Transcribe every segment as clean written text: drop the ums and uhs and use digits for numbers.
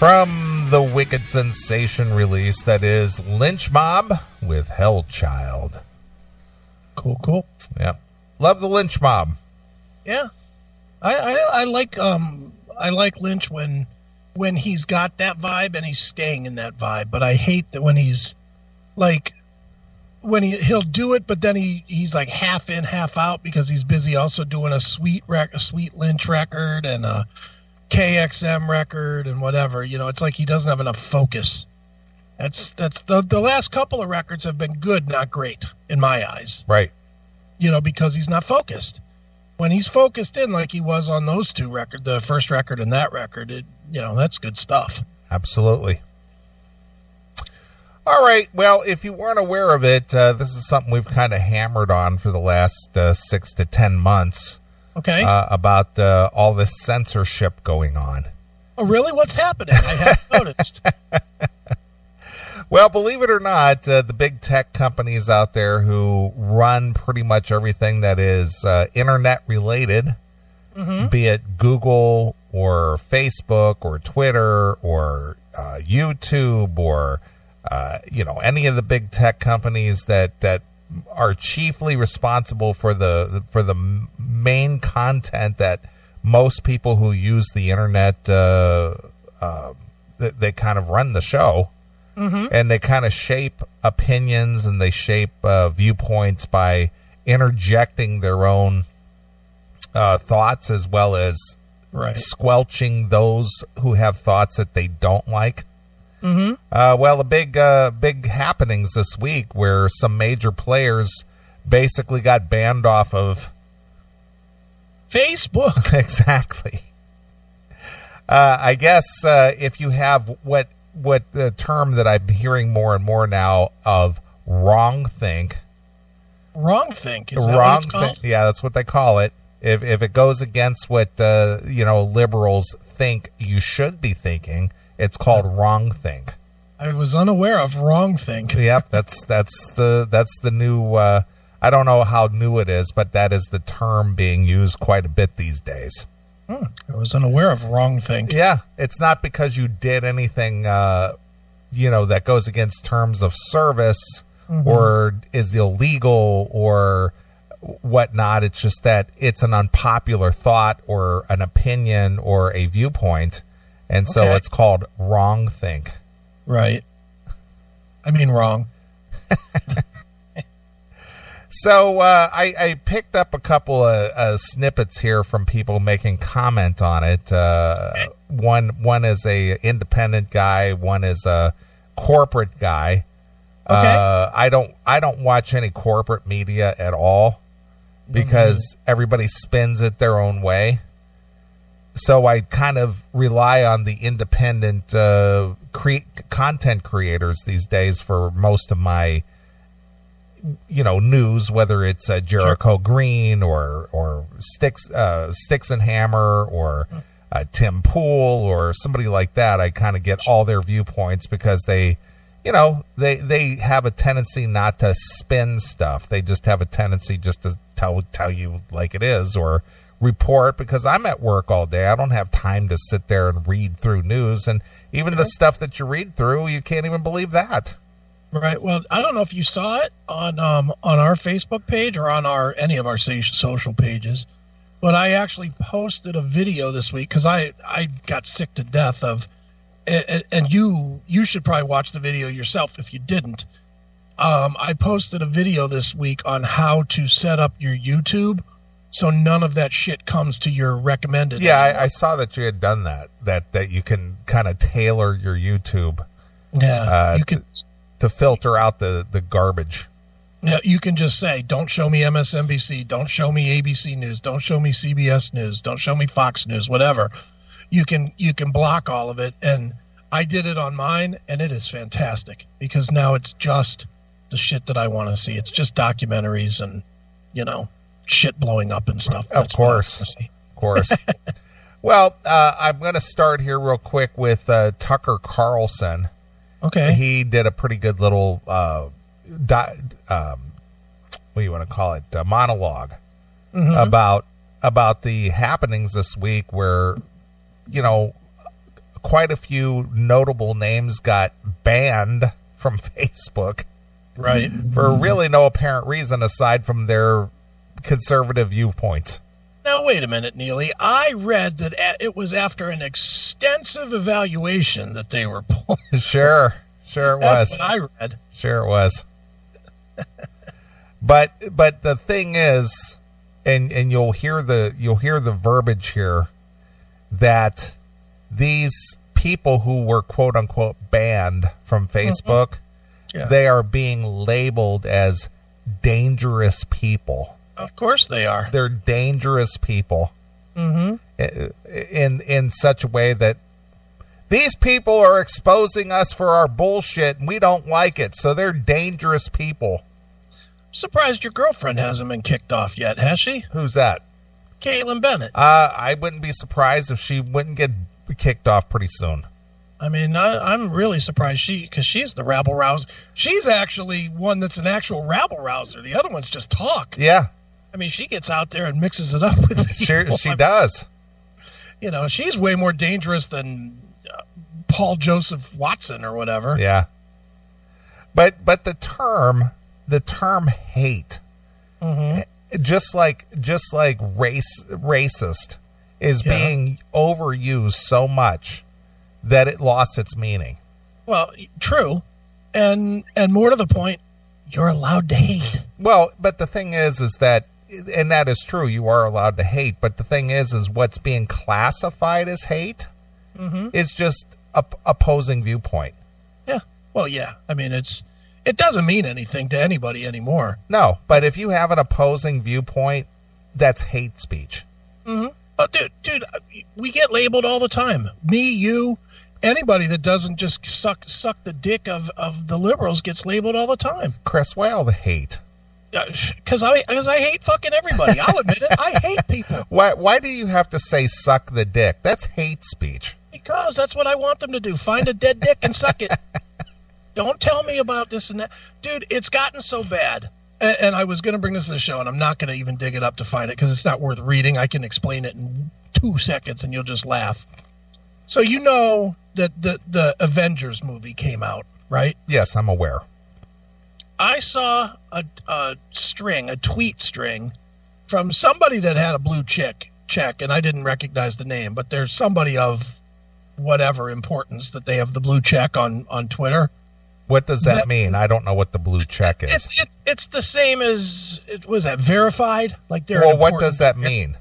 From the Wicked Sensation release that is Lynch Mob with Hell Child. Cool. Yeah. Love the Lynch Mob. Yeah. I like Lynch when he's got that vibe and he's staying in that vibe, but I hate that when he's like he'll do it, but then he's like half in, half out because he's busy also doing a Sweet Lynch record and a KXM record and whatever. You know, it's like he doesn't have enough focus. That's the last couple of records have been good, not great in my eyes. Right. You know, because he's not focused. When he's focused in like he was on those two records, the first record and that record, that's good stuff. Absolutely. All right. Well, if you weren't aware of it, this is something we've kind of hammered on for the last 6 to 10 months. Okay. About all this censorship going on. Oh, really? What's happening? I haven't noticed. Well, believe it or not, the big tech companies out there who run pretty much everything that is internet related, be it Google or Facebook or Twitter or YouTube or any of the big tech companies that are chiefly responsible for the main content that most people who use the internet they kind of run the show. And they kind of shape opinions and they shape viewpoints by interjecting their own thoughts as well as squelching those who have thoughts that they don't like. Well, the big happenings this week where some major players basically got banned off of Facebook. Exactly. I guess if you have what the term that I'm hearing more and more now of wrongthink. Wrongthink? Is that what it's called? Yeah, that's what they call it. If it goes against what liberals think you should be thinking, it's called wrongthink. I was unaware of wrongthink. Yep, that's the new. I don't know how new it is, but that is the term being used quite a bit these days. I was unaware of wrongthink. Yeah, it's not because you did anything, that goes against terms of service or is illegal or whatnot. It's just that it's an unpopular thought or an opinion or a viewpoint, and so it's called wrongthink. Right. I mean wrong. So I picked up a couple of snippets here from people making comment on it. One is a independent guy, one is a corporate guy. Okay. I don't watch any corporate media at all because everybody spins it their own way. So I kind of rely on the independent content creators these days for most of my news, whether it's Jericho Green or Sticks and Hammer or Tim Pool or somebody like that. I kind of get all their viewpoints because they have a tendency not to spin stuff. They just have a tendency just to tell you like it is or report, because I'm at work all day. I don't have time to sit there and read through news, and even the stuff that you read through, you can't even believe that. Right. Well, I don't know if you saw it on our Facebook page or on any of our social pages, but I actually posted a video this week because I got sick to death of, and you should probably watch the video yourself if you didn't. I posted a video this week on how to set up your YouTube so none of that shit comes to your recommended. Yeah, I saw that you had done that you can kind of tailor your YouTube. Yeah, you can. To filter out the garbage. Yeah, you can just say, don't show me MSNBC, don't show me ABC News, don't show me CBS News, don't show me Fox News, whatever. You can block all of it, and I did it on mine, and it is fantastic because now it's just the shit that I want to see. It's just documentaries and, shit blowing up and stuff. Of course. Well, I'm going to start here real quick with Tucker Carlson. Okay. He did a pretty good little, what do you want to call it, monologue about the happenings this week where, quite a few notable names got banned from Facebook. Right. For really no apparent reason aside from their conservative viewpoints. Now, wait a minute, Neely. I read that it was after an extensive evaluation that they were pulled. Sure it was. That's what I read. Sure it was. But the thing is, and you'll hear the verbiage here, that these people who were quote unquote banned from Facebook, they are being labeled as dangerous people. Of course they are. They're dangerous people. In such a way that these people are exposing us for our bullshit and we don't like it, so they're dangerous people. Surprised your girlfriend hasn't been kicked off yet, has she? Who's that? Caitlin Bennett. I wouldn't be surprised if she wouldn't get kicked off pretty soon. I mean, I'm really surprised because she's the rabble rouser. She's actually one that's an actual rabble rouser. The other one's just talk. Yeah. I mean, she gets out there and mixes it up with people. She does. You know, she's way more dangerous than Paul Joseph Watson or whatever. Yeah. But the term hate, just like racist is being overused so much that it lost its meaning. Well, true. And more to the point, you're allowed to hate. Well, but the thing is that, and that is true, you are allowed to hate, but the thing is what's being classified as hate is just opposing viewpoint. Yeah. Well, yeah. I mean, it doesn't mean anything to anybody anymore. No, but if you have an opposing viewpoint, that's hate speech. Oh, dude, we get labeled all the time. Me, you, anybody that doesn't just suck the dick of the liberals gets labeled all the time. Chris, why all the hate? Because I hate fucking everybody. I'll admit it. I hate people. Why do you have to say suck the dick? That's hate speech. Because that's what I want them to do. Find a dead dick and suck it. Don't tell me about this and that. Dude, it's gotten so bad. And I was going to bring this to the show, and I'm not going to even dig it up to find it because it's not worth reading. I can explain it in 2 seconds, and you'll just laugh. So you know that the Avengers movie came out, right? Yes, I'm aware. I saw a tweet string from somebody that had a blue check, and I didn't recognize the name, but there's somebody of whatever importance that they have the blue check on Twitter. What does that mean? I don't know what the blue check is. It's the same as, was that verified? Like they're well, what does that mean?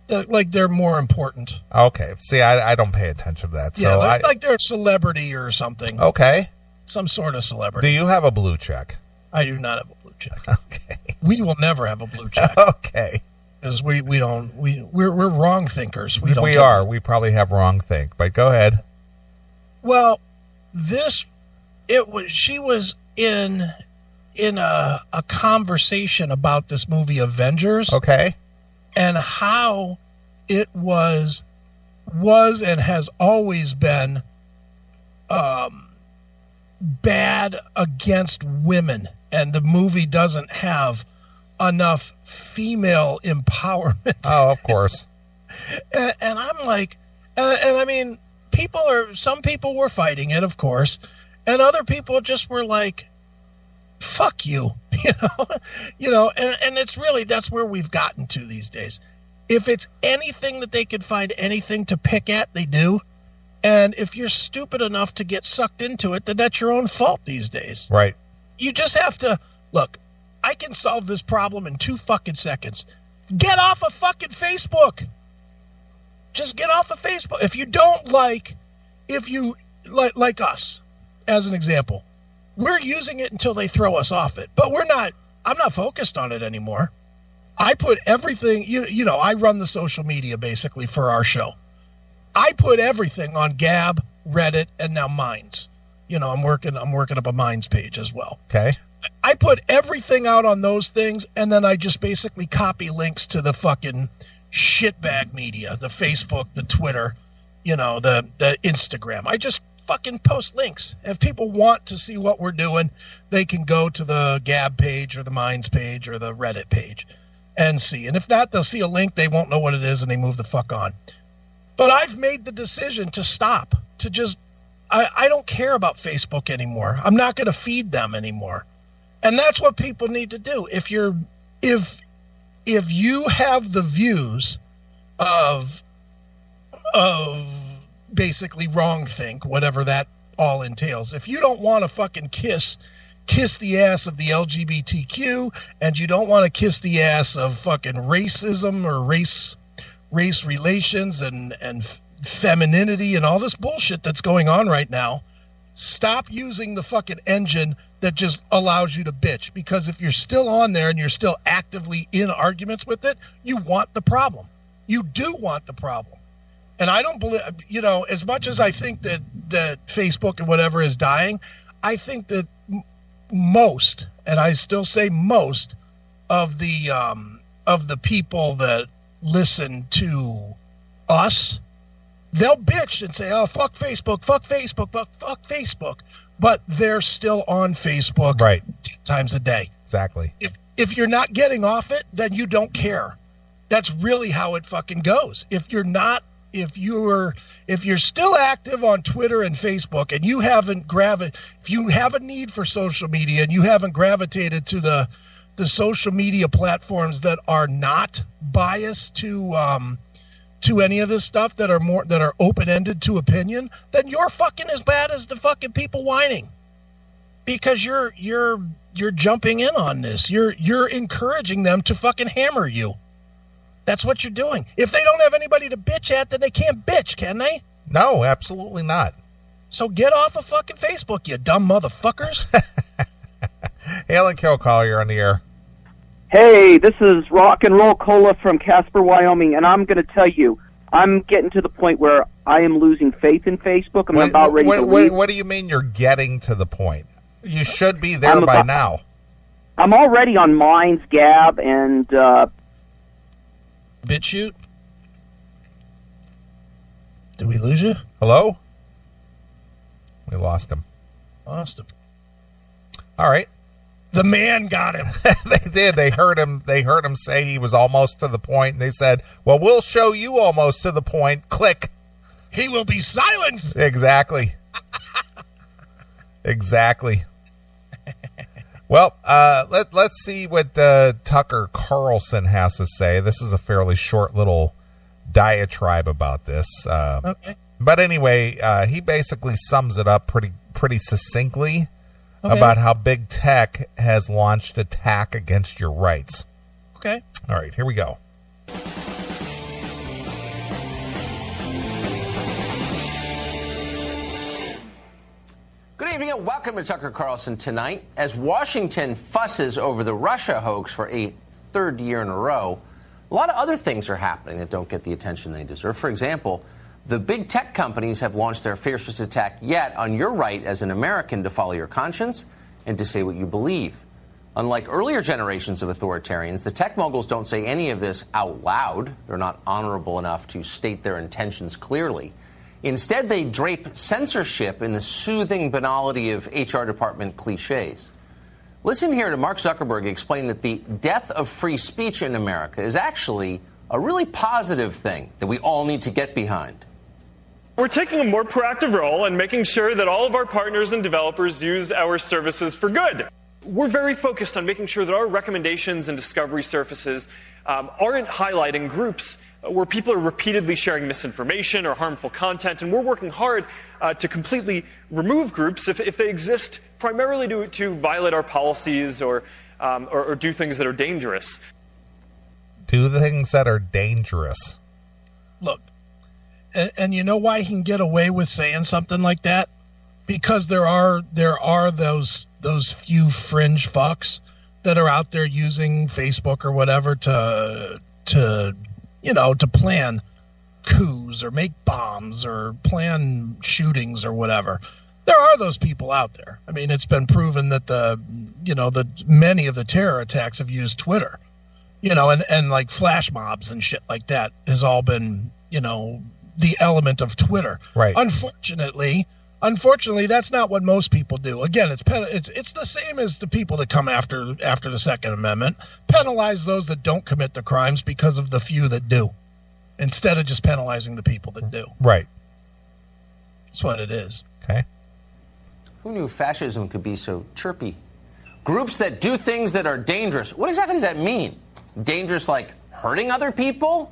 Like they're more important. Okay. See, I don't pay attention to that. So like they're a celebrity or something. Okay. Some sort of celebrity. Do you have a blue check? I do not have a blue check. Okay. We will never have a blue check. Okay. Because we're wrong thinkers. We probably have wrong think, but go ahead. Well, she was in a conversation about this movie Avengers. Okay. And how it was and has always been bad against women, and the movie doesn't have enough female empowerment. Oh, of course. And I'm like, and I mean, some people were fighting it, of course, and other people just were like, fuck you, and it's really, that's where we've gotten to these days. If it's anything that they could find anything to pick at, they do. And if you're stupid enough to get sucked into it, then that's your own fault these days. Right. You just have to, look, I can solve this problem in 2 fucking seconds. Get off of fucking Facebook. Just get off of Facebook. If you don't like us, as an example, we're using it until they throw us off it. But I'm not focused on it anymore. I put everything, I run the social media basically for our show. I put everything on Gab, Reddit, and now Minds. I'm working up a Minds page as well. Okay. I put everything out on those things, and then I just basically copy links to the fucking shitbag media, the Facebook, the Twitter, the Instagram. I just fucking post links. If people want to see what we're doing, they can go to the Gab page or the Minds page or the Reddit page and see. And if not, they'll see a link, they won't know what it is, and they move the fuck on. But I've made the decision to stop. to just, I don't care about Facebook anymore. I'm not going to feed them anymore. And that's what people need to do. If you have the views of basically wrong think, whatever that all entails, if you don't want to fucking kiss the ass of the LGBTQ, and you don't want to kiss the ass of fucking racism or race relations and femininity and all this bullshit that's going on right now, stop using the fucking engine that just allows you to bitch. Because if you're still on there and you're still actively in arguments with it, you want the problem. You do want the problem. And I don't believe, as much as I think that Facebook and whatever is dying, I think that most, and I still say most, of the people that listen to us, they'll bitch and say, oh, fuck Facebook, fuck Facebook, but they're still on Facebook right 10 times a day. Exactly. If you're not getting off it, then you don't care. That's really how it fucking goes. If you're still active on Twitter and Facebook and you haven't if you have a need for social media and you haven't gravitated to the social media platforms that are not biased to any of this stuff, that are open-ended to opinion, then you're fucking as bad as the fucking people whining. Because you're jumping in on this. You're encouraging them to fucking hammer you. That's what you're doing. If they don't have anybody to bitch at, then they can't bitch, can they? No, absolutely not. So get off of fucking Facebook, you dumb motherfuckers. Hail and Kill Call, you're on the air. Hey, this is Rock and Roll Cola from Casper, Wyoming, and I'm going to tell you, I'm getting to the point where I am losing faith in Facebook. I'm about ready to leave. What do you mean you're getting to the point? You should be there by now. I'm already on Minds, Gab, and BitChute? Did we lose you? Hello? We lost him. Lost him. All right. The man got him. They did. They heard him say he was almost to the point, and they said, well, we'll show you almost to the point. Click. He will be silenced. Exactly. Exactly. Well, let's see what Tucker Carlson has to say. This is a fairly short little diatribe about this. Okay. But anyway, he basically sums it up pretty succinctly about how big tech has launched attack against your rights. Okay. All right, here we go. Good evening and welcome to Tucker Carlson Tonight. As Washington fusses over the Russia hoax for a third year in a row, a lot of other things are happening that don't get the attention they deserve. For example, the big tech companies have launched their fiercest attack yet on your right as an American to follow your conscience and to say what you believe. Unlike earlier generations of authoritarians, the tech moguls don't say any of this out loud. They're not honorable enough to state their intentions clearly. Instead, they drape censorship in the soothing banality of HR department cliches. Listen here to Mark Zuckerberg explain that the death of free speech in America is actually a really positive thing that we all need to get behind. We're taking a more proactive role in making sure that all of our partners and developers use our services for good. We're very focused on making sure that our recommendations and discovery surfaces aren't highlighting groups where people are repeatedly sharing misinformation or harmful content, and we're working hard to completely remove groups if they exist primarily to violate our policies or do things that are dangerous. Do things that are dangerous. Look, and you know why he can get away with saying something like that? Because there are those few fringe fucks that are out there using Facebook or whatever to plan coups or make bombs or plan shootings or whatever. There are those people out there. I mean, it's been proven that many of the terror attacks have used Twitter, and like flash mobs and shit like that has all been, the element of Twitter. Right. Unfortunately, that's not what most people do. Again, it's the same as the people that come after the Second Amendment. Penalize those that don't commit the crimes because of the few that do, instead of just penalizing the people that do. Right. That's what it is. Okay. Who knew fascism could be so chirpy? Groups that do things that are dangerous. What exactly does that mean? Dangerous like hurting other people?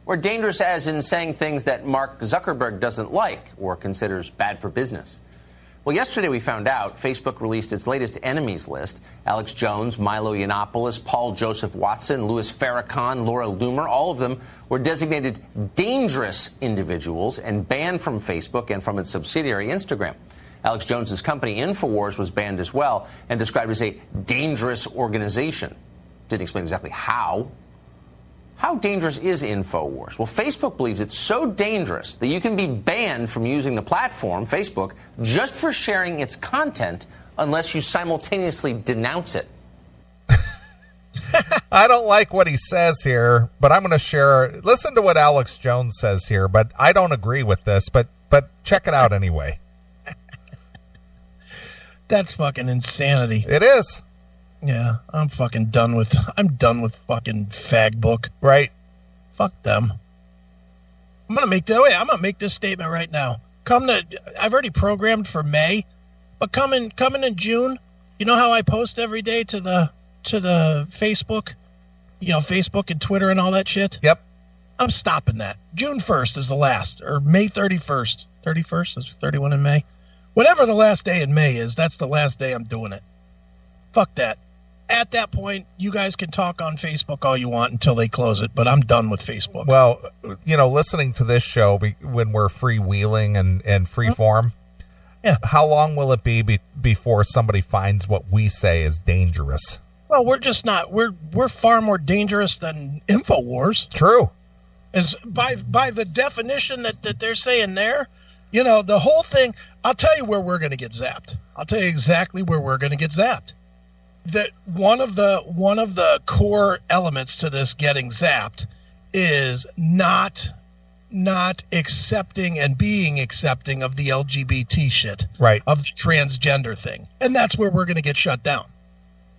Or dangerous as in saying things that Mark Zuckerberg doesn't like or considers bad for business? Well, yesterday we found out Facebook released its latest enemies list. Alex Jones, Milo Yiannopoulos, Paul Joseph Watson, Louis Farrakhan, Laura Loomer, all of them were designated dangerous individuals and banned from Facebook and from its subsidiary Instagram. Alex Jones's company InfoWars was banned as well and described as a dangerous organization. Didn't explain exactly how. How dangerous is InfoWars? Well, Facebook believes it's so dangerous that you can be banned from using the platform, Facebook, just for sharing its content unless you simultaneously denounce it. I don't like what he says here, but I'm going to share. Listen to what Alex Jones says here, but I don't agree with this, but check it out anyway. That's fucking insanity. It is. Yeah, I'm done with fucking Fagbook. Right. Fuck them. I'm gonna make this statement right now. I've already programmed for May, but coming in June, you know how I post every day to the Facebook, Facebook and Twitter and all that shit? Yep. I'm stopping that. June 1st is the last, or May 31st. 31st is 31 in May. Whatever the last day in May is, that's the last day I'm doing it. Fuck that. At that point, you guys can talk on Facebook all you want until they close it, but I'm done with Facebook. Well, listening to this show when we're freewheeling and free form, yeah. How long will it be before somebody finds what we say is dangerous? Well, we're just not. We're far more dangerous than InfoWars. True. Is by the definition that they're saying there, the whole thing. I'll tell you where we're going to get zapped. I'll tell you exactly where we're going to get zapped. That one of the core elements to this getting zapped is not accepting and being accepting of the LGBT shit, right? Of the transgender thing, and that's where we're going to get shut down,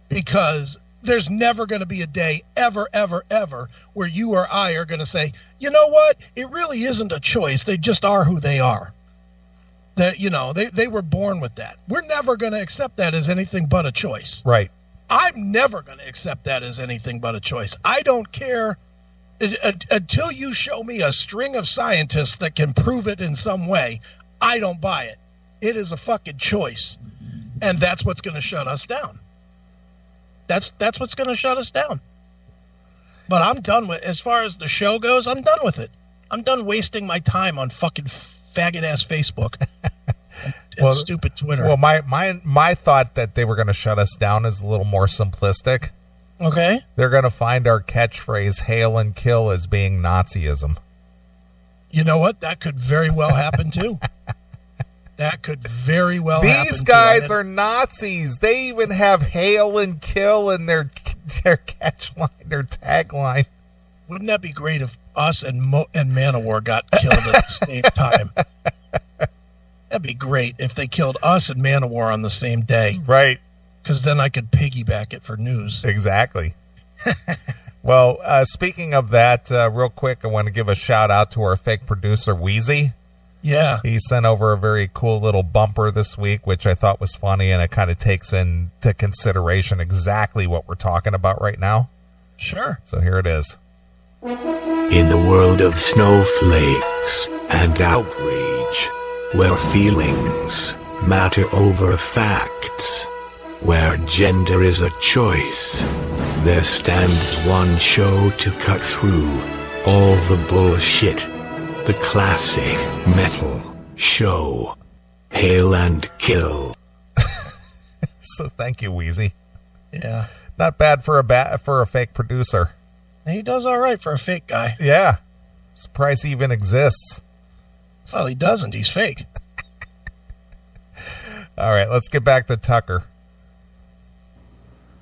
because there's never going to be a day ever where you or I are going to say, you know what, it really isn't a choice. They just are who they are. That they were born with that. We're never going to accept that as anything but a choice. Right. I'm never going to accept that as anything but a choice. I don't care until you show me a string of scientists that can prove it in some way. I don't buy it. It is a fucking choice, and that's what's going to shut us down. That's what's going to shut us down. But I'm done with, as far as the show goes, I'm done with it. I'm done wasting my time on fucking faggot ass Facebook. And stupid Twitter. Well, my thought that they were going to shut us down is a little more simplistic. Okay. They're going to find our catchphrase "hail and kill" as being Nazism. You know what? That could very well happen too. That could very well happen. These guys are Nazis. They even have "hail and kill" in their catchline, their tagline. Wouldn't that be great if us and Manowar got killed at the same time? That'd be great if they killed us and Manowar on the same day. Right. Because then I could piggyback it for news. Exactly. Well, speaking of that, real quick, I want to give a shout out to our fake producer, Wheezy. Yeah. He sent over a very cool little bumper this week, which I thought was funny, and it kind of takes into consideration exactly what we're talking about right now. Sure. So here it is. In the world of snowflakes and outrage, where feelings matter over facts, where gender is a choice, there stands one show to cut through all the bullshit. The classic metal show, Hail and Kill. So thank you, Wheezy. Yeah. Not bad for a fake producer. He does all right for a fake guy. Yeah. Surprised he even exists. Well, he doesn't. He's fake. All right, let's get back to Tucker.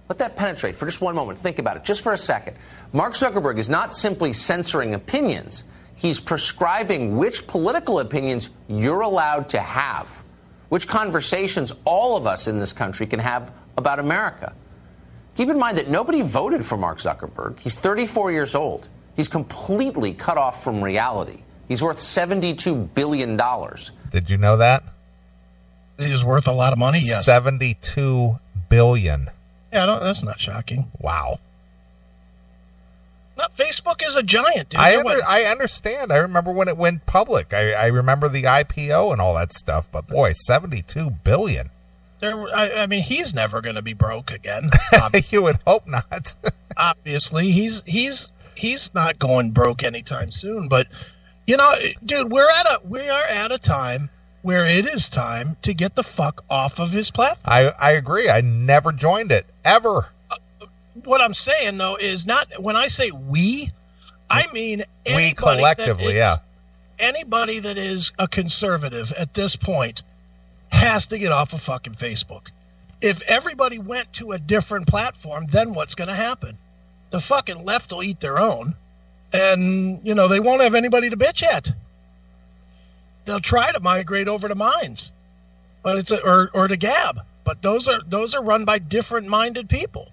Let that penetrate for just one moment. Think about it just for a second. Mark Zuckerberg is not simply censoring opinions. He's prescribing which political opinions you're allowed to have, which conversations all of us in this country can have about America. Keep in mind that nobody voted for Mark Zuckerberg. He's 34 years old. He's completely cut off from reality. He's worth $72 billion. Did you know that? It is worth a lot of money, yes. $72 billion. Yeah, that's not shocking. Wow. No, Facebook is a giant, dude. I understand. I remember when it went public. I remember the IPO and all that stuff. But boy, $72 billion. I mean, he's never going to be broke again. You would hope not. Obviously, he's not going broke anytime soon. But you know, dude, we are at a time where it is time to get the fuck off of his platform. I agree. I never joined it ever. What I'm saying though is not when I say we, I mean we collectively. Yeah. Anybody that is a conservative at this point has to get off of fucking Facebook. If everybody went to a different platform, then what's going to happen? The fucking left will eat their own, and you know they won't have anybody to bitch at. They'll try to migrate over to Minds, but it's or to Gab, but those are run by different minded people.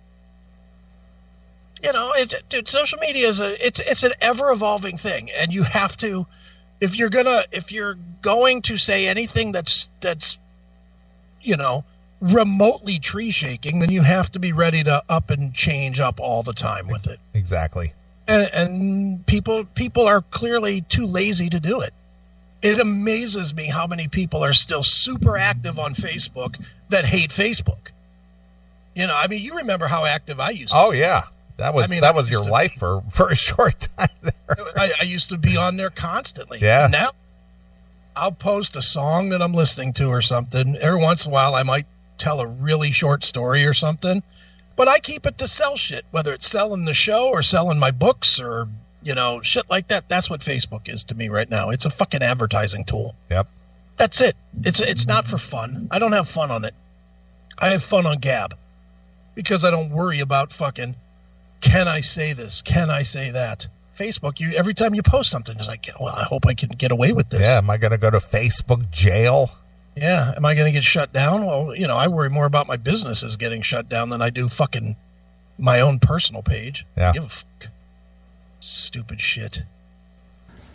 You know, dude, social media is it's an ever evolving thing, and you have to, if you're going to say anything that's you know, remotely tree shaking, then you have to be ready to up and change up all the time with it. Exactly. And people are clearly too lazy to do it. It amazes me how many people are still super active on Facebook that hate Facebook. You know, I mean, you remember how active I used to be. Oh, yeah. That was your life for a short time there. I used to be on there constantly. Yeah. Now I'll post a song that I'm listening to or something. Every once in a while I might tell a really short story or something. But I keep it to sell shit, whether it's selling the show or selling my books or, you know, shit like that. That's what Facebook is to me right now. It's a fucking advertising tool. Yep. That's it. It's not for fun. I don't have fun on it. I have fun on Gab because I don't worry about fucking, can I say this? Can I say that? Facebook, every time you post something, it's like, well, I hope I can get away with this. Yeah, am I going to go to Facebook jail? Yeah, am I going to get shut down? Well, you know, I worry more about my businesses getting shut down than I do fucking my own personal page. Yeah. Give a fuck. Stupid shit.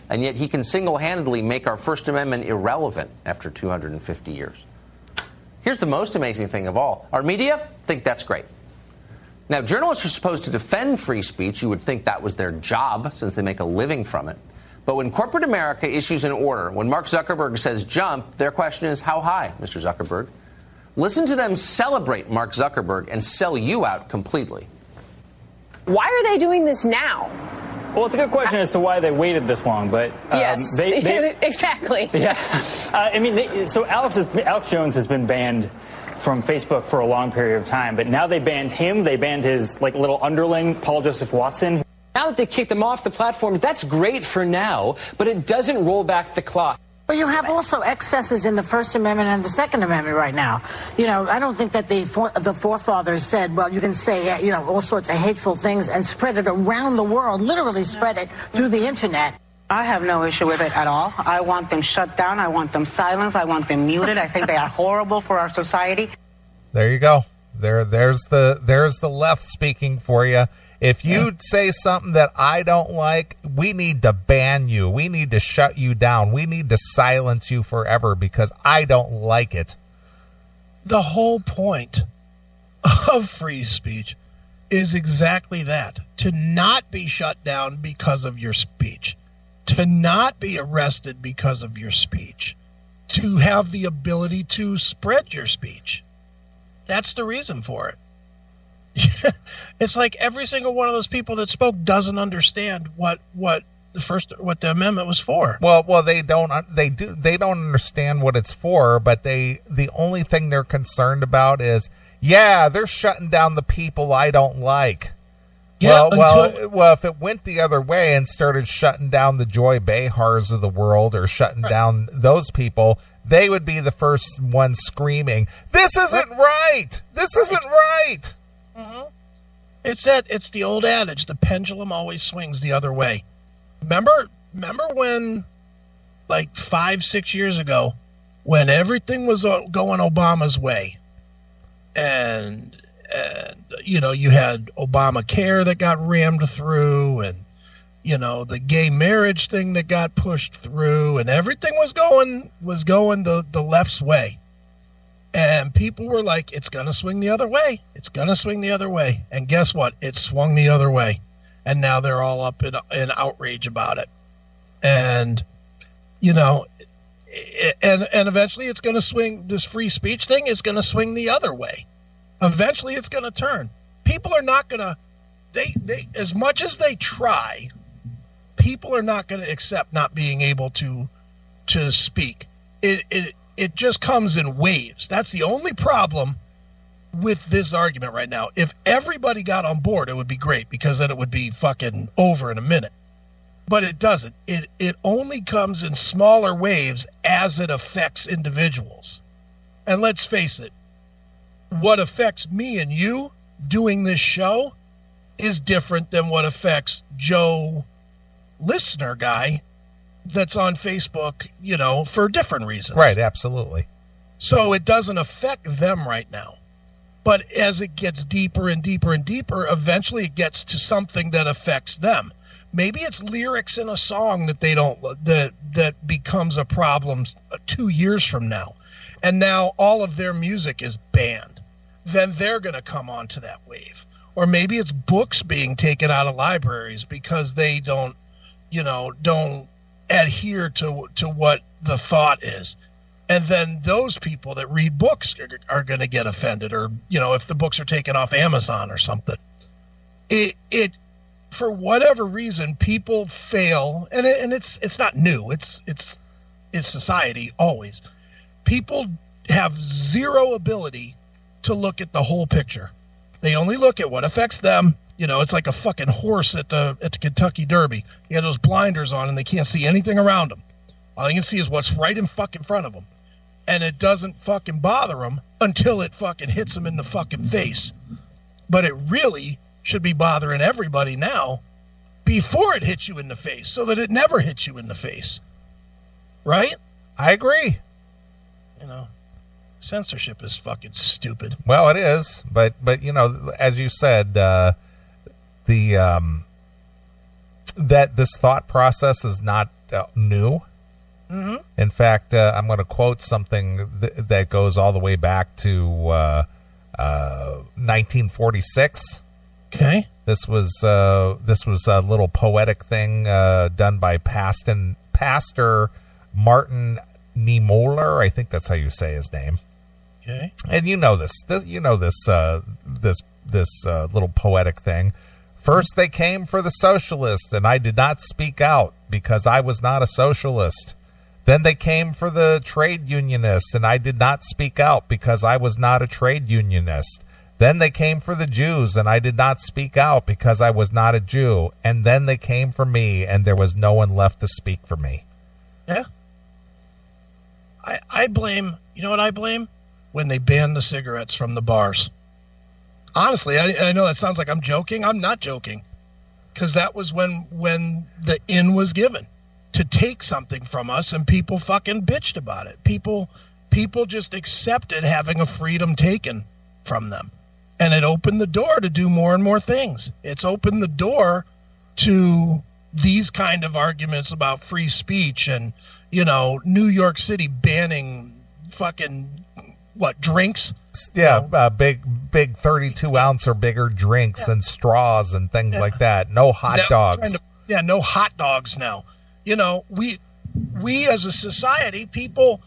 And yet he can single-handedly make our First Amendment irrelevant after 250 years. Here's the most amazing thing of all. Our media think that's great. Now, journalists are supposed to defend free speech. You would think that was their job since they make a living from it. But when corporate America issues an order, when Mark Zuckerberg says jump, their question is, how high, Mr. Zuckerberg? Listen to them celebrate Mark Zuckerberg and sell you out completely. Why are they doing this now? Well, it's a good question as to why they waited this long, but yes, exactly. Yeah, I mean, so Alex Jones has been banned from Facebook for a long period of time, but now they banned him. They banned his little underling, Paul Joseph Watson. Now that they kicked them off the platform, that's great for now, but it doesn't roll back the clock. Well, you have also excesses in the First Amendment and the Second Amendment right now. You know, I don't think that the forefathers said, well, you can say, you know, all sorts of hateful things and spread it around the world, literally spread it through the internet. I have no issue with it at all. I want them shut down. I want them silenced. I want them muted. I think they are horrible for our society. There you go. There's the left speaking for you. If you say something that I don't like, we need to ban you. We need to shut you down. We need to silence you forever because I don't like it. The whole point of free speech is exactly that. To not be shut down because of your speech. To not be arrested because of your speech. To have the ability to spread your speech. That's the reason for it. It's like every single one of those people that spoke doesn't understand what the amendment was for. Well, they don't understand what it's for, but the only thing they're concerned about is, they're shutting down the people I don't like. Yeah, well, if it went the other way and started shutting down the Joy Behars of the world or shutting down those people, they would be the first ones screaming, "This isn't right! This isn't right!" Mm-hmm. It's the old adage, the pendulum always swings the other way. Remember when, like 5-6 years ago, when everything was going Obama's way, and you know, you had Obamacare that got rammed through, and the gay marriage thing that got pushed through, and everything was going the left's way. And people were like, it's going to swing the other way. It's going to swing the other way. And guess what? It swung the other way. And now they're all up in outrage about it. And, and eventually it's going to swing. This free speech thing is going to swing the other way. Eventually it's going to turn. People are not going to, they as much as they try, people are not going to accept not being able to speak. It just comes in waves. That's the only problem with this argument right now. If everybody got on board, it would be great, because then it would be fucking over in a minute. But it doesn't. It only comes in smaller waves as it affects individuals. And let's face it, what affects me and you doing this show is different than what affects Joe listener guy that's on Facebook, for different reasons. Right, absolutely. So it doesn't affect them right now. But as it gets deeper and deeper and deeper, eventually it gets to something that affects them. Maybe it's lyrics in a song that they don't, that becomes a problem 2 years from now. And now all of their music is banned. Then they're going to come onto that wave. Or maybe it's books being taken out of libraries because they don't adhere to what the thought is. And then those people that read books are going to get offended, or, if the books are taken off Amazon or something. It for whatever reason, people fail, and it's not new. It's society always. People have zero ability to look at the whole picture. They only look at what affects them. It's like a fucking horse at the Kentucky Derby. You got those blinders on and they can't see anything around them. All they can see is what's right in fucking front of them. And it doesn't fucking bother them until it fucking hits them in the fucking face. But it really should be bothering everybody now before it hits you in the face, so that it never hits you in the face. Right? I agree. Censorship is fucking stupid. Well, it is, but as you said, that this thought process is not new. Mm-hmm. In fact, I'm going to quote something that goes all the way back to 1946. Okay. This was a little poetic thing done by Pastor Martin Niemöller. I think that's how you say his name. Okay. And this little poetic thing. First they came for the socialists, and I did not speak out because I was not a socialist. Then they came for the trade unionists, and I did not speak out because I was not a trade unionist. Then they came for the Jews, and I did not speak out because I was not a Jew. And then they came for me, and there was no one left to speak for me. Yeah. I blame, what I blame? When they banned the cigarettes from the bars. Honestly, I know that sounds like I'm joking. I'm not joking. Because that was when the in was given to take something from us, and people fucking bitched about it. People just accepted having a freedom taken from them. And it opened the door to do more and more things. It's opened the door to these kind of arguments about free speech and, New York City banning fucking, drinks? Yeah, big 32-ounce or bigger drinks and straws and things like that. No hot dogs. No hot dogs now. We as a society, people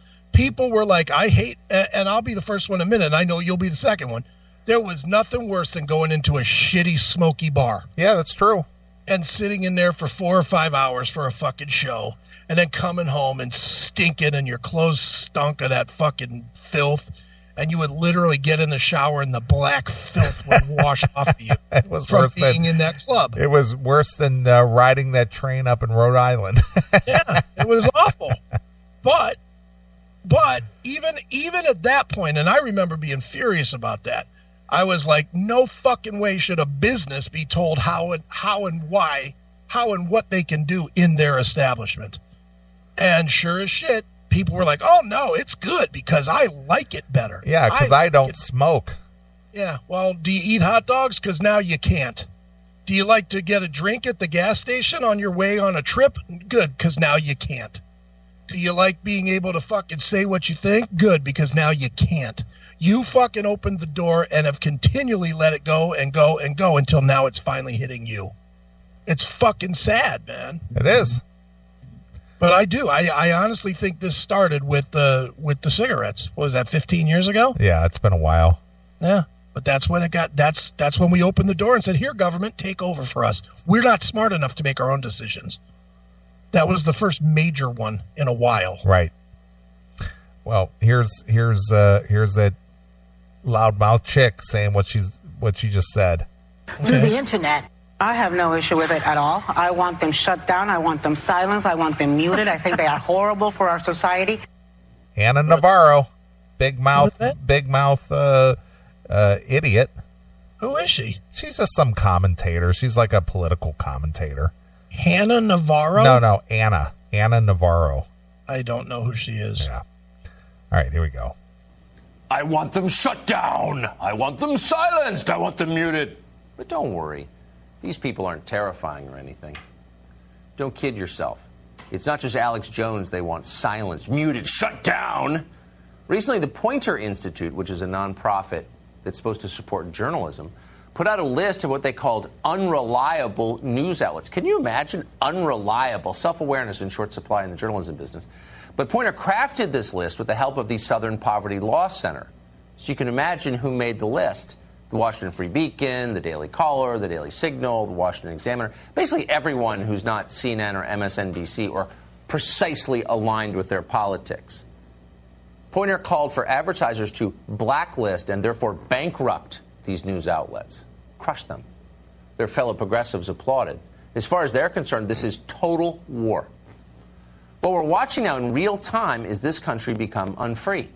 were like, I hate, and I'll be the first one to admit it, and I know you'll be the second one. There was nothing worse than going into a shitty, smoky bar. Yeah, that's true. And sitting in there for 4 or 5 hours for a fucking show, and then coming home and stinking, and your clothes stunk of that fucking filth, and you would literally get in the shower and the black filth would wash off of you. It was from worse being in that club. It was worse than riding that train up in Rhode Island. Yeah, it was awful. But even at that point, and I remember being furious about that, I was like, no fucking way should a business be told how and what they can do in their establishment. And sure as shit, people were like, oh no, it's good because I like it better. Yeah, because I don't smoke. Yeah, well, do you eat hot dogs? Because now you can't. Do you like to get a drink at the gas station on your way on a trip? Good, because now you can't. Do you like being able to fucking say what you think? Good, because now you can't. You fucking opened the door and have continually let it go and go and go until now it's finally hitting you. It's fucking sad, man. It is. But I do. I honestly think this started with the cigarettes. What was that, 15 years ago? Yeah, it's been a while. Yeah. But that's when it got. That's when we opened the door and said, "Here, government, take over for us. We're not smart enough to make our own decisions." That was the first major one in a while. Right. Well, here's that loudmouth chick saying what she just said. Through the internet. I have no issue with it at all. I want them shut down. I want them silenced. I want them muted. I think they are horrible for our society. Anna Navarro, big mouth idiot. Who is she? She's just some commentator. She's like a political commentator. Hannah Navarro? No, Anna Navarro. I don't know who she is. Yeah. All right, here we go. I want them shut down. I want them silenced. I want them muted. But don't worry. These people aren't terrifying or anything. Don't kid yourself. It's not just Alex Jones they want silenced, muted, shut down. Recently, the Poynter Institute, which is a nonprofit that's supposed to support journalism, put out a list of what they called unreliable news outlets. Can you imagine unreliable? Self-awareness in short supply in the journalism business. But Poynter crafted this list with the help of the Southern Poverty Law Center. So you can imagine who made the list. The Washington Free Beacon, the Daily Caller, the Daily Signal, the Washington Examiner, basically everyone who's not CNN or MSNBC or precisely aligned with their politics. Poynter called for advertisers to blacklist and therefore bankrupt these news outlets, crush them. Their fellow progressives applauded. As far as they're concerned, this is total war. What we're watching now in real time is this country become unfree.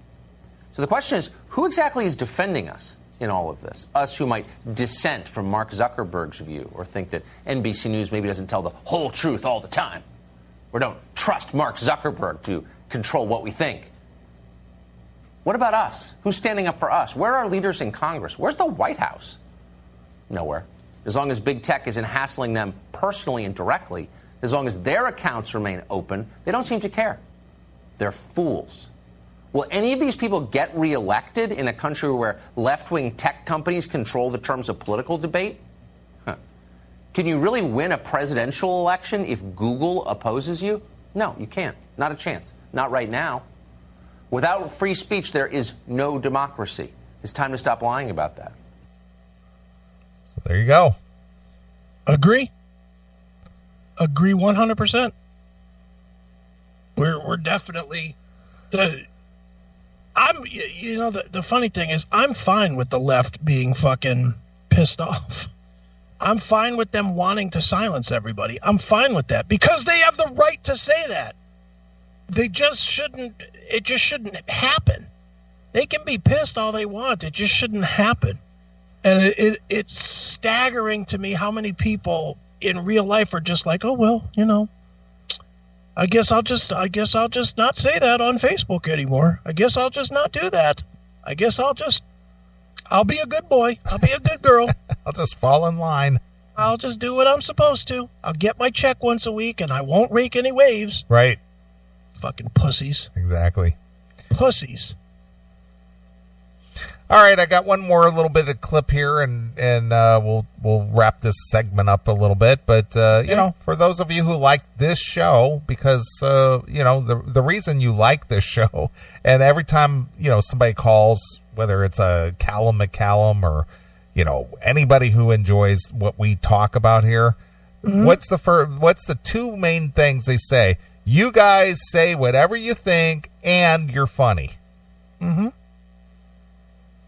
So the question is, who exactly is defending us in all of this? Us who might dissent from Mark Zuckerberg's view or think that NBC News maybe doesn't tell the whole truth all the time, or don't trust Mark Zuckerberg to control what we think. What about us? Who's standing up for us? Where are leaders in Congress? Where's the White House? Nowhere. As long as big tech isn't hassling them personally and directly, as long as their accounts remain open, they don't seem to care. They're fools. Will any of these people get reelected in a country where left-wing tech companies control the terms of political debate? Can you really win a presidential election if Google opposes you? No, you can't. Not a chance. Not right now. Without free speech, there is no democracy. It's time to stop lying about that. So there you go. Agree 100%. We're definitely the funny thing is I'm fine with the left being fucking pissed off. I'm fine with them wanting to silence everybody. I'm fine with that because they have the right to say that. It just shouldn't happen. They can be pissed all they want. It just shouldn't happen. And it's staggering to me how many people in real life are just like, oh, well, I guess I'll just not say that on Facebook anymore. I guess I'll just not do that. I guess I'll be a good boy. I'll be a good girl. I'll just fall in line. I'll just do what I'm supposed to. I'll get my check once a week and I won't rake any waves. Right. Fucking pussies. Exactly. Pussies. All right, I got one more little bit of clip here, and we'll wrap this segment up a little bit. But for those of you who like this show, because the reason you like this show, and every time somebody calls, whether it's a Callum McCallum or anybody who enjoys what we talk about here, what's the two main things they say? You guys say whatever you think, and you're funny. Mm-hmm.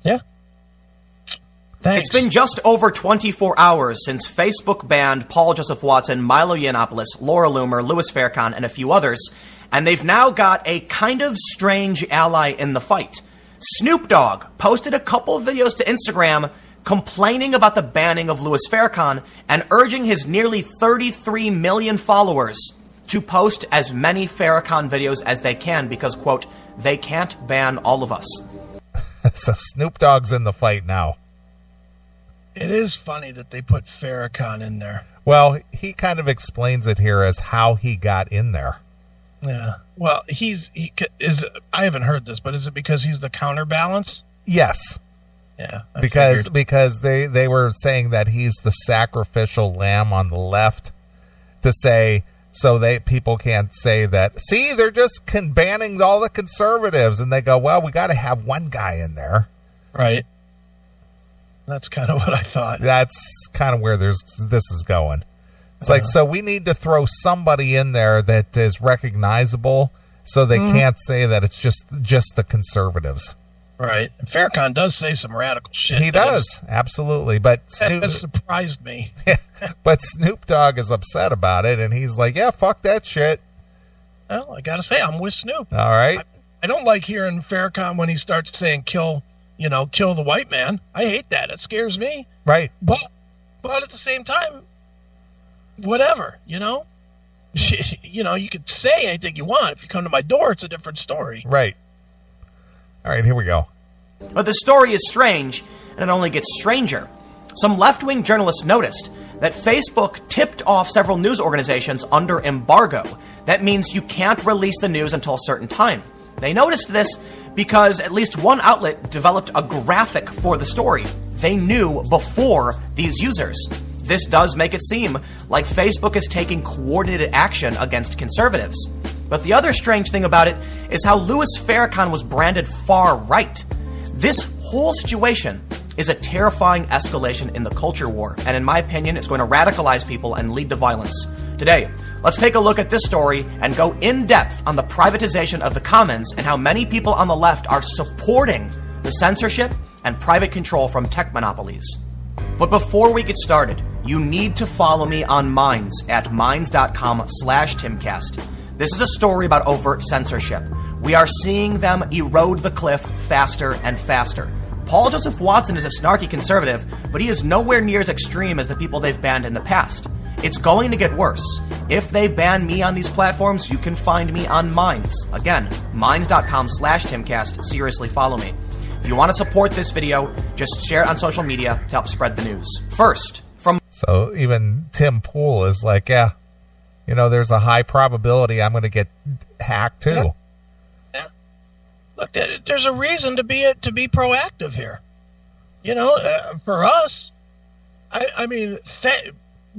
Yeah. Thanks. It's been just over 24 hours since Facebook banned Paul Joseph Watson, Milo Yiannopoulos, Laura Loomer, Louis Farrakhan, and a few others, and they've now got a kind of strange ally in the fight. Snoop Dogg posted a couple videos to Instagram complaining about the banning of Louis Farrakhan and urging his nearly 33 million followers to post as many Farrakhan videos as they can because, quote, they can't ban all of us. So Snoop Dogg's in the fight now. It is funny that they put Farrakhan in there. Well, he kind of explains it here as how he got in there. Yeah. Well, I haven't heard this, but is it because he's the counterbalance? Yes. Yeah. Because they were saying that he's the sacrificial lamb on the left to say, so people can't say that, see, they're just banning all the conservatives. And they go, well, we got to have one guy in there. Right. That's kind of what I thought. That's kind of where this is going. It's like, so we need to throw somebody in there that is recognizable so they can't say that it's just the conservatives. Right. And Farrakhan does say some radical shit. He does, absolutely. But that has surprised me. But Snoop Dogg is upset about it, and he's like, yeah, fuck that shit. Well, I got to say, I'm with Snoop. All right. I don't like hearing Farrakhan when he starts saying kill the white man. I hate that. It scares me. Right. But at the same time, whatever, you could say anything you want. If you come to my door, it's a different story. Right. All right, here we go. But the story is strange, and it only gets stranger. Some left-wing journalists noticed that Facebook tipped off several news organizations under embargo. That means you can't release the news until a certain time. They noticed this because at least one outlet developed a graphic for the story. They knew before these users. This does make it seem like Facebook is taking coordinated action against conservatives. But the other strange thing about it is how Louis Farrakhan was branded far right. This whole situation is a terrifying escalation in the culture war, and in my opinion, it's going to radicalize people and lead to violence. Today, let's take a look at this story and go in depth on the privatization of the commons and how many people on the left are supporting the censorship and private control from tech monopolies. But before we get started, you need to follow me on Minds at minds.com/Timcast. This is a story about overt censorship. We are seeing them erode the cliff faster and faster. Paul Joseph Watson is a snarky conservative, but he is nowhere near as extreme as the people they've banned in the past. It's going to get worse. If they ban me on these platforms, you can find me on Minds. Again, minds.com/Timcast. Seriously, follow me. If you want to support this video, just share it on social media to help spread the news. First, So even Tim Pool is like, yeah, there's a high probability I'm going to get hacked too. Yeah. Look, there's a reason to be proactive here. For us,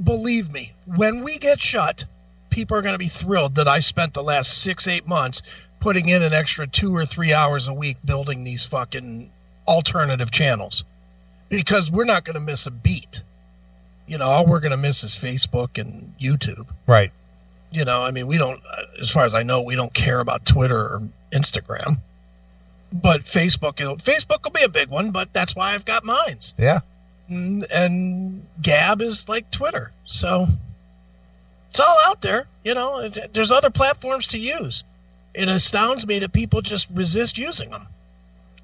believe me, when we get shut, people are going to be thrilled that I spent the last 6-8 months putting in an extra 2 or 3 hours a week building these fucking alternative channels, because we're not going to miss a beat. All we're going to miss is Facebook and YouTube. Right. We don't, as far as I know, we don't care about Twitter or Instagram. But Facebook will be a big one, but that's why I've got Minds. Yeah. And Gab is like Twitter. So it's all out there. There's other platforms to use. It astounds me that people just resist using them.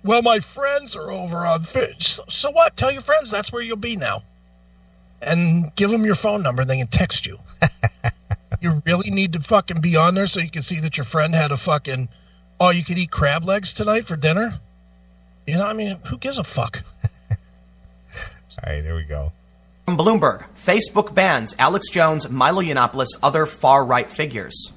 Well, my friends are over on Fish. So what? Tell your friends that's where you'll be now. And give them your phone number and they can text you. You really need to fucking be on there so you can see that your friend had a fucking all-you-could-eat crab legs tonight for dinner? Who gives a fuck? All right, here we go. From Bloomberg, Facebook bans Alex Jones, Milo Yiannopoulos, other far-right figures.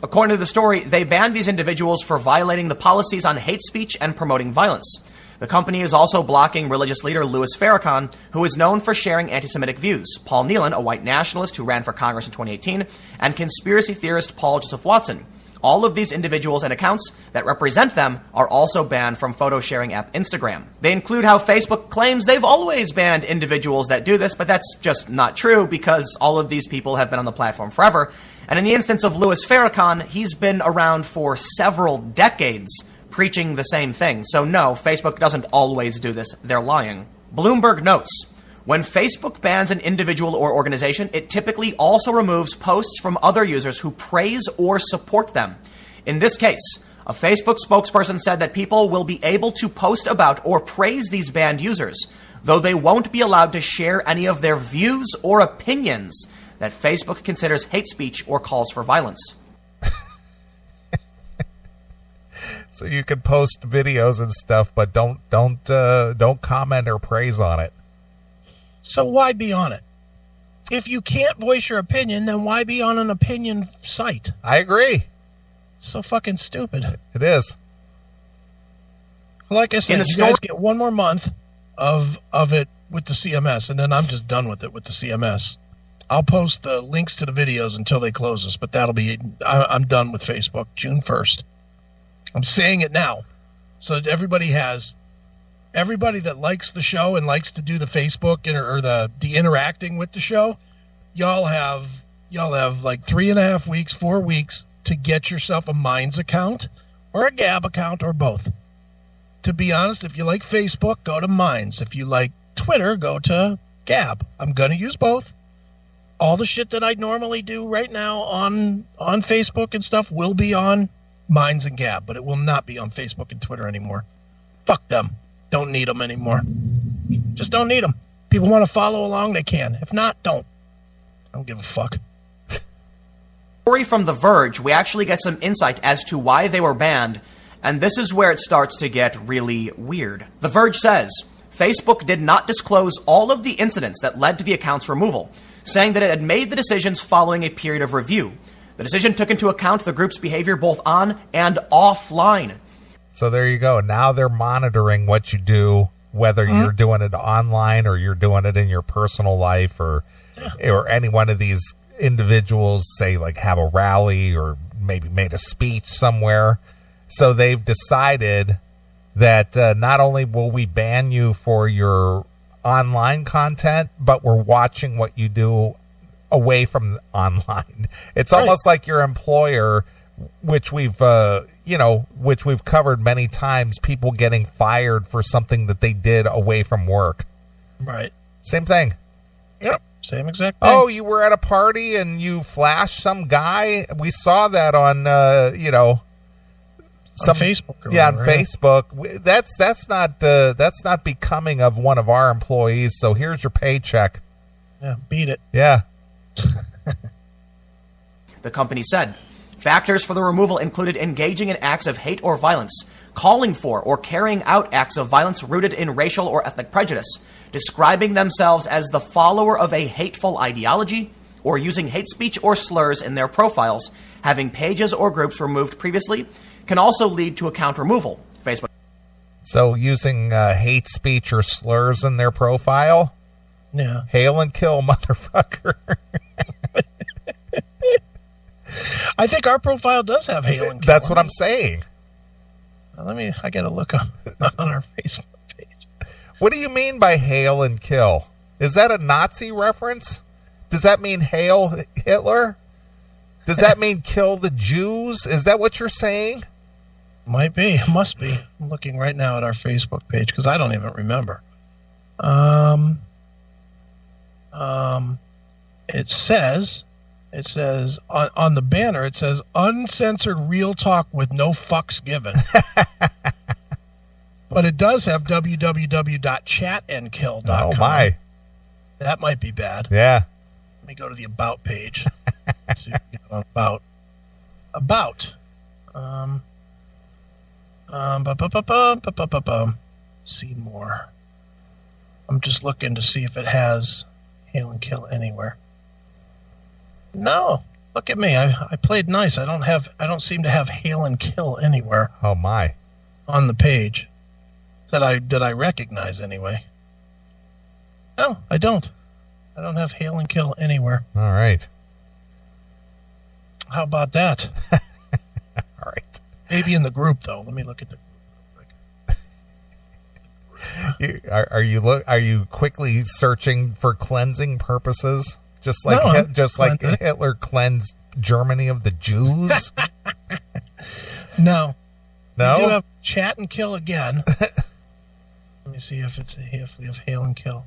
According to the story, they banned these individuals for violating the policies on hate speech and promoting violence. The company is also blocking religious leader Louis Farrakhan, who is known for sharing anti-Semitic views, Paul Nealon, a white nationalist who ran for Congress in 2018, and conspiracy theorist Paul Joseph Watson. All of these individuals and accounts that represent them are also banned from photo-sharing app Instagram. They include how Facebook claims they've always banned individuals that do this, but that's just not true because all of these people have been on the platform forever. And in the instance of Louis Farrakhan, he's been around for several decades preaching the same thing. So no, Facebook doesn't always do this. They're lying. Bloomberg notes, when Facebook bans an individual or organization, it typically also removes posts from other users who praise or support them. In this case, a Facebook spokesperson said that people will be able to post about or praise these banned users, though they won't be allowed to share any of their views or opinions that Facebook considers hate speech or calls for violence. So you can post videos and stuff, but don't comment or praise on it. So why be on it? If you can't voice your opinion, then why be on an opinion site? I agree. So fucking stupid. It is. Like I said, you guys get one more month of it with the CMS, and then I'm just done with it with the CMS. I'll post the links to the videos until they close us, but I'm done with Facebook June 1st. I'm saying it now. So that everybody that likes the show and likes to do the Facebook or the interacting with the show, y'all have like 3.5 weeks, 4 weeks to get yourself a Minds account or a Gab account or both. To be honest, if you like Facebook, go to Minds. If you like Twitter, go to Gab. I'm going to use both. All the shit that I normally do right now on Facebook and stuff will be on Minds and Gab, but it will not be on Facebook and Twitter anymore. Fuck them. Don't need them anymore. Just don't need them. People want to follow along, they can. If not, don't. I don't give a fuck. Story from The Verge, we actually get some insight as to why they were banned, and this is where it starts to get really weird. The Verge says, Facebook did not disclose all of the incidents that led to the account's removal, saying that it had made the decisions following a period of review. The decision took into account the group's behavior both on and offline. So there you go. Now they're monitoring what you do, whether you're doing it online or you're doing it in your personal life or any one of these individuals, say, like have a rally or maybe made a speech somewhere. So they've decided that not only will we ban you for your online content, but we're watching what you do away from online. It's almost like your employer, which we've covered many times, people getting fired for something that they did away from work. Right. Same thing. Yep. Same exact thing. Oh, you were at a party and you flashed some guy. We saw that on, on Facebook. On Facebook. That's not becoming of one of our employees. So here's your paycheck. Yeah, beat it. Yeah. The company said factors for the removal included engaging in acts of hate or violence, calling for or carrying out acts of violence rooted in racial or ethnic prejudice, describing themselves as the follower of a hateful ideology, or using hate speech or slurs in their profiles. Having pages or groups removed previously can also lead to account removal. Facebook. So using hate speech or slurs in their profile? Yeah. Hail and kill, motherfucker. I think our profile does have hail and kill. That's what I'm saying. I gotta look on our Facebook page. What do you mean by hail and kill? Is that a Nazi reference? Does that mean hail Hitler? Does that mean kill the Jews? Is that what you're saying? Might be. Must be. I'm looking right now at our Facebook page because I don't even remember. It says on the banner, it says uncensored real talk with no fucks given. But it does have www.chatandkill.com. Oh my. That might be bad. Yeah. Let me go to the about page. Let's see what we got on about. About. See more. I'm just looking to see if it has hail and kill anywhere. No, look at me. I played nice. I don't seem to have hail and kill anywhere. Oh my. On the page that I recognize anyway. No, I don't. I don't have hail and kill anywhere. All right. How about that? All right. Maybe in the group though. Let me look at the group. Are you quickly searching for cleansing purposes? Just like like Hitler cleansed Germany of the Jews? No. No? We do have chat and kill again. Let me see if we have hail and kill.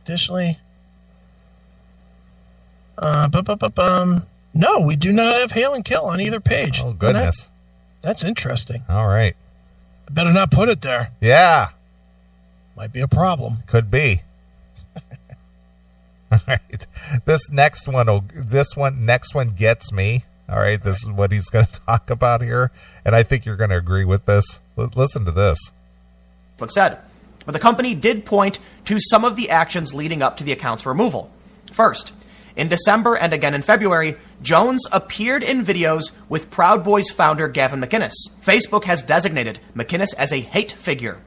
Additionally, no, we do not have hail and kill on either page. Oh, goodness. That's interesting. All right. I better not put it there. Yeah. Might be a problem. Could be. All right. This next one gets me. All right. This is what he's going to talk about here. And I think you're going to agree with this. Listen to this. Facebook said, But the company did point to some of the actions leading up to the account's removal. First, in December and again in February, Jones appeared in videos with Proud Boys founder Gavin McInnes. Facebook has designated McInnes as a hate figure.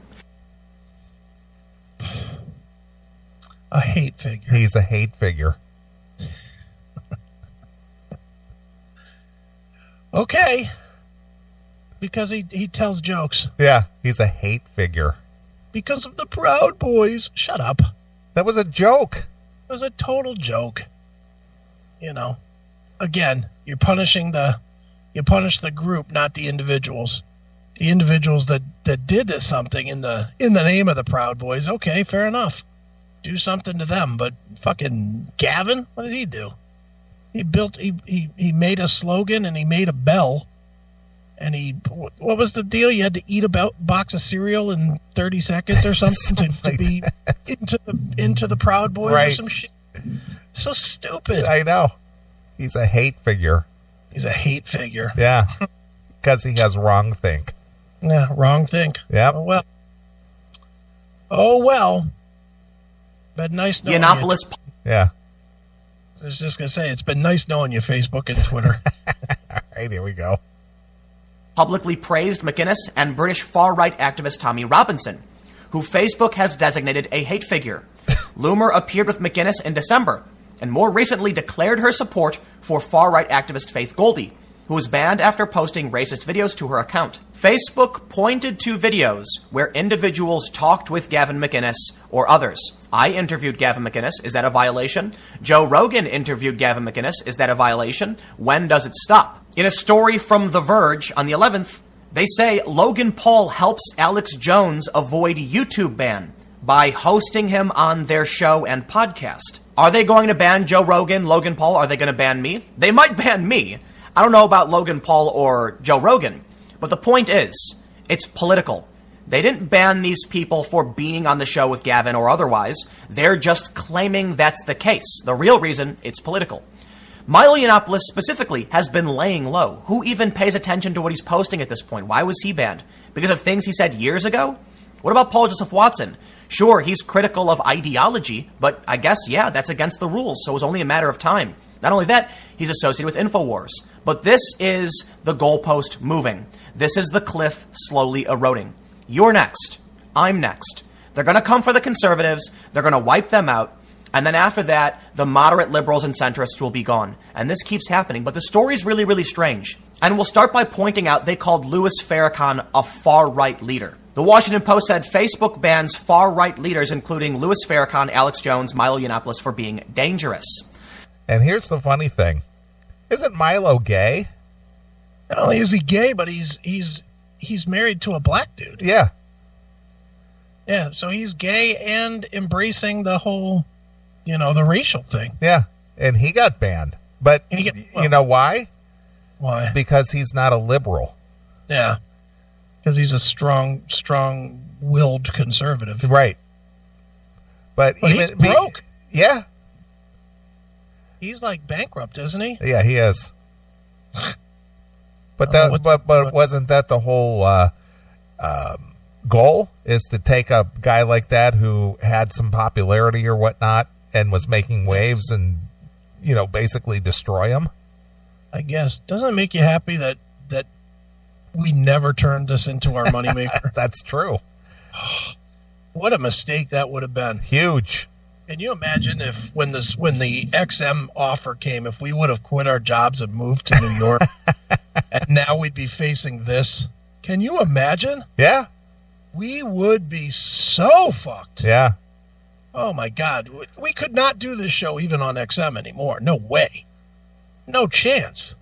A hate figure. He's a hate figure. Okay. Because he tells jokes. Yeah, he's a hate figure. Because of the Proud Boys. Shut up. That was a joke. It was a total joke. You know, again, you punish the group, not the individuals. The individuals that did something in the name of the Proud Boys. Okay, fair enough. Do something to them, but fucking Gavin, what did he do? He made a slogan and he made a bell, and what was the deal? You had to eat a box of cereal in 30 seconds or something to be into the Proud Boys or some shit. So stupid. I know. He's a hate figure. He's a hate figure. Yeah, because he has wrong think. Yeah, wrong think. Yeah. Oh well. Been nice knowing you. Yeah. I was just going to say, it's been nice knowing you, Facebook and Twitter. All right, here we go. Publicly praised McInnes and British far-right activist Tommy Robinson, who Facebook has designated a hate figure. Loomer appeared with McInnes in December, and more recently declared her support for far-right activist Faith Goldy, who was banned after posting racist videos to her account. Facebook pointed to videos where individuals talked with Gavin McInnes or others. I interviewed Gavin McInnes. Is that a violation? Joe Rogan interviewed Gavin McInnes. Is that a violation? When does it stop? In a story from The Verge on the 11th, they say Logan Paul helps Alex Jones avoid YouTube ban by hosting him on their show and podcast. Are they going to ban Joe Rogan, Logan Paul? Are they going to ban me? They might ban me. I don't know about Logan Paul or Joe Rogan, but the point is, it's political. They didn't ban these people for being on the show with Gavin or otherwise. They're just claiming that's the case. The real reason, it's political. Milo Yiannopoulos specifically has been laying low. Who even pays attention to what he's posting at this point? Why was he banned? Because of things he said years ago? What about Paul Joseph Watson? Sure, he's critical of ideology, but I guess, yeah, that's against the rules, so it was only a matter of time. Not only that, he's associated with InfoWars. But this is the goalpost moving. This is the cliff slowly eroding. You're next. I'm next. They're going to come for the conservatives. They're going to wipe them out. And then after that, the moderate liberals and centrists will be gone. And this keeps happening. But the story's really, really strange. And we'll start by pointing out they called Louis Farrakhan a far-right leader. The Washington Post said Facebook bans far-right leaders, including Louis Farrakhan, Alex Jones, Milo Yiannopoulos, for being dangerous. And here's the funny thing. Isn't Milo gay? Not only is he gay, but he's married to a black dude. Yeah. Yeah, so he's gay and embracing the whole, the racial thing. Yeah, and he got banned. But you know why? Why? Because he's not a liberal. Yeah, because he's a strong-willed conservative. Right. But even he's broke. Yeah. He's like bankrupt, isn't he? Yeah, he is. But wasn't that the whole goal? Is to take a guy like that who had some popularity or whatnot and was making waves and basically destroy him? I guess. Doesn't it make you happy that we never turned this into our moneymaker? That's true. What a mistake that would have been. Huge. Can you imagine if when the XM offer came, if we would have quit our jobs and moved to New York, and now we'd be facing this? Can you imagine? Yeah. We would be so fucked. Yeah. Oh my God. We could not do this show even on XM anymore. No way. No chance.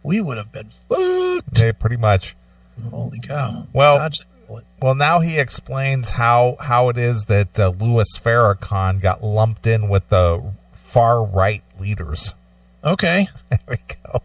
We would have been fucked. Yeah, pretty much. Holy cow. Well, now he explains how it is that Louis Farrakhan got lumped in with the far-right leaders. Okay. There we go.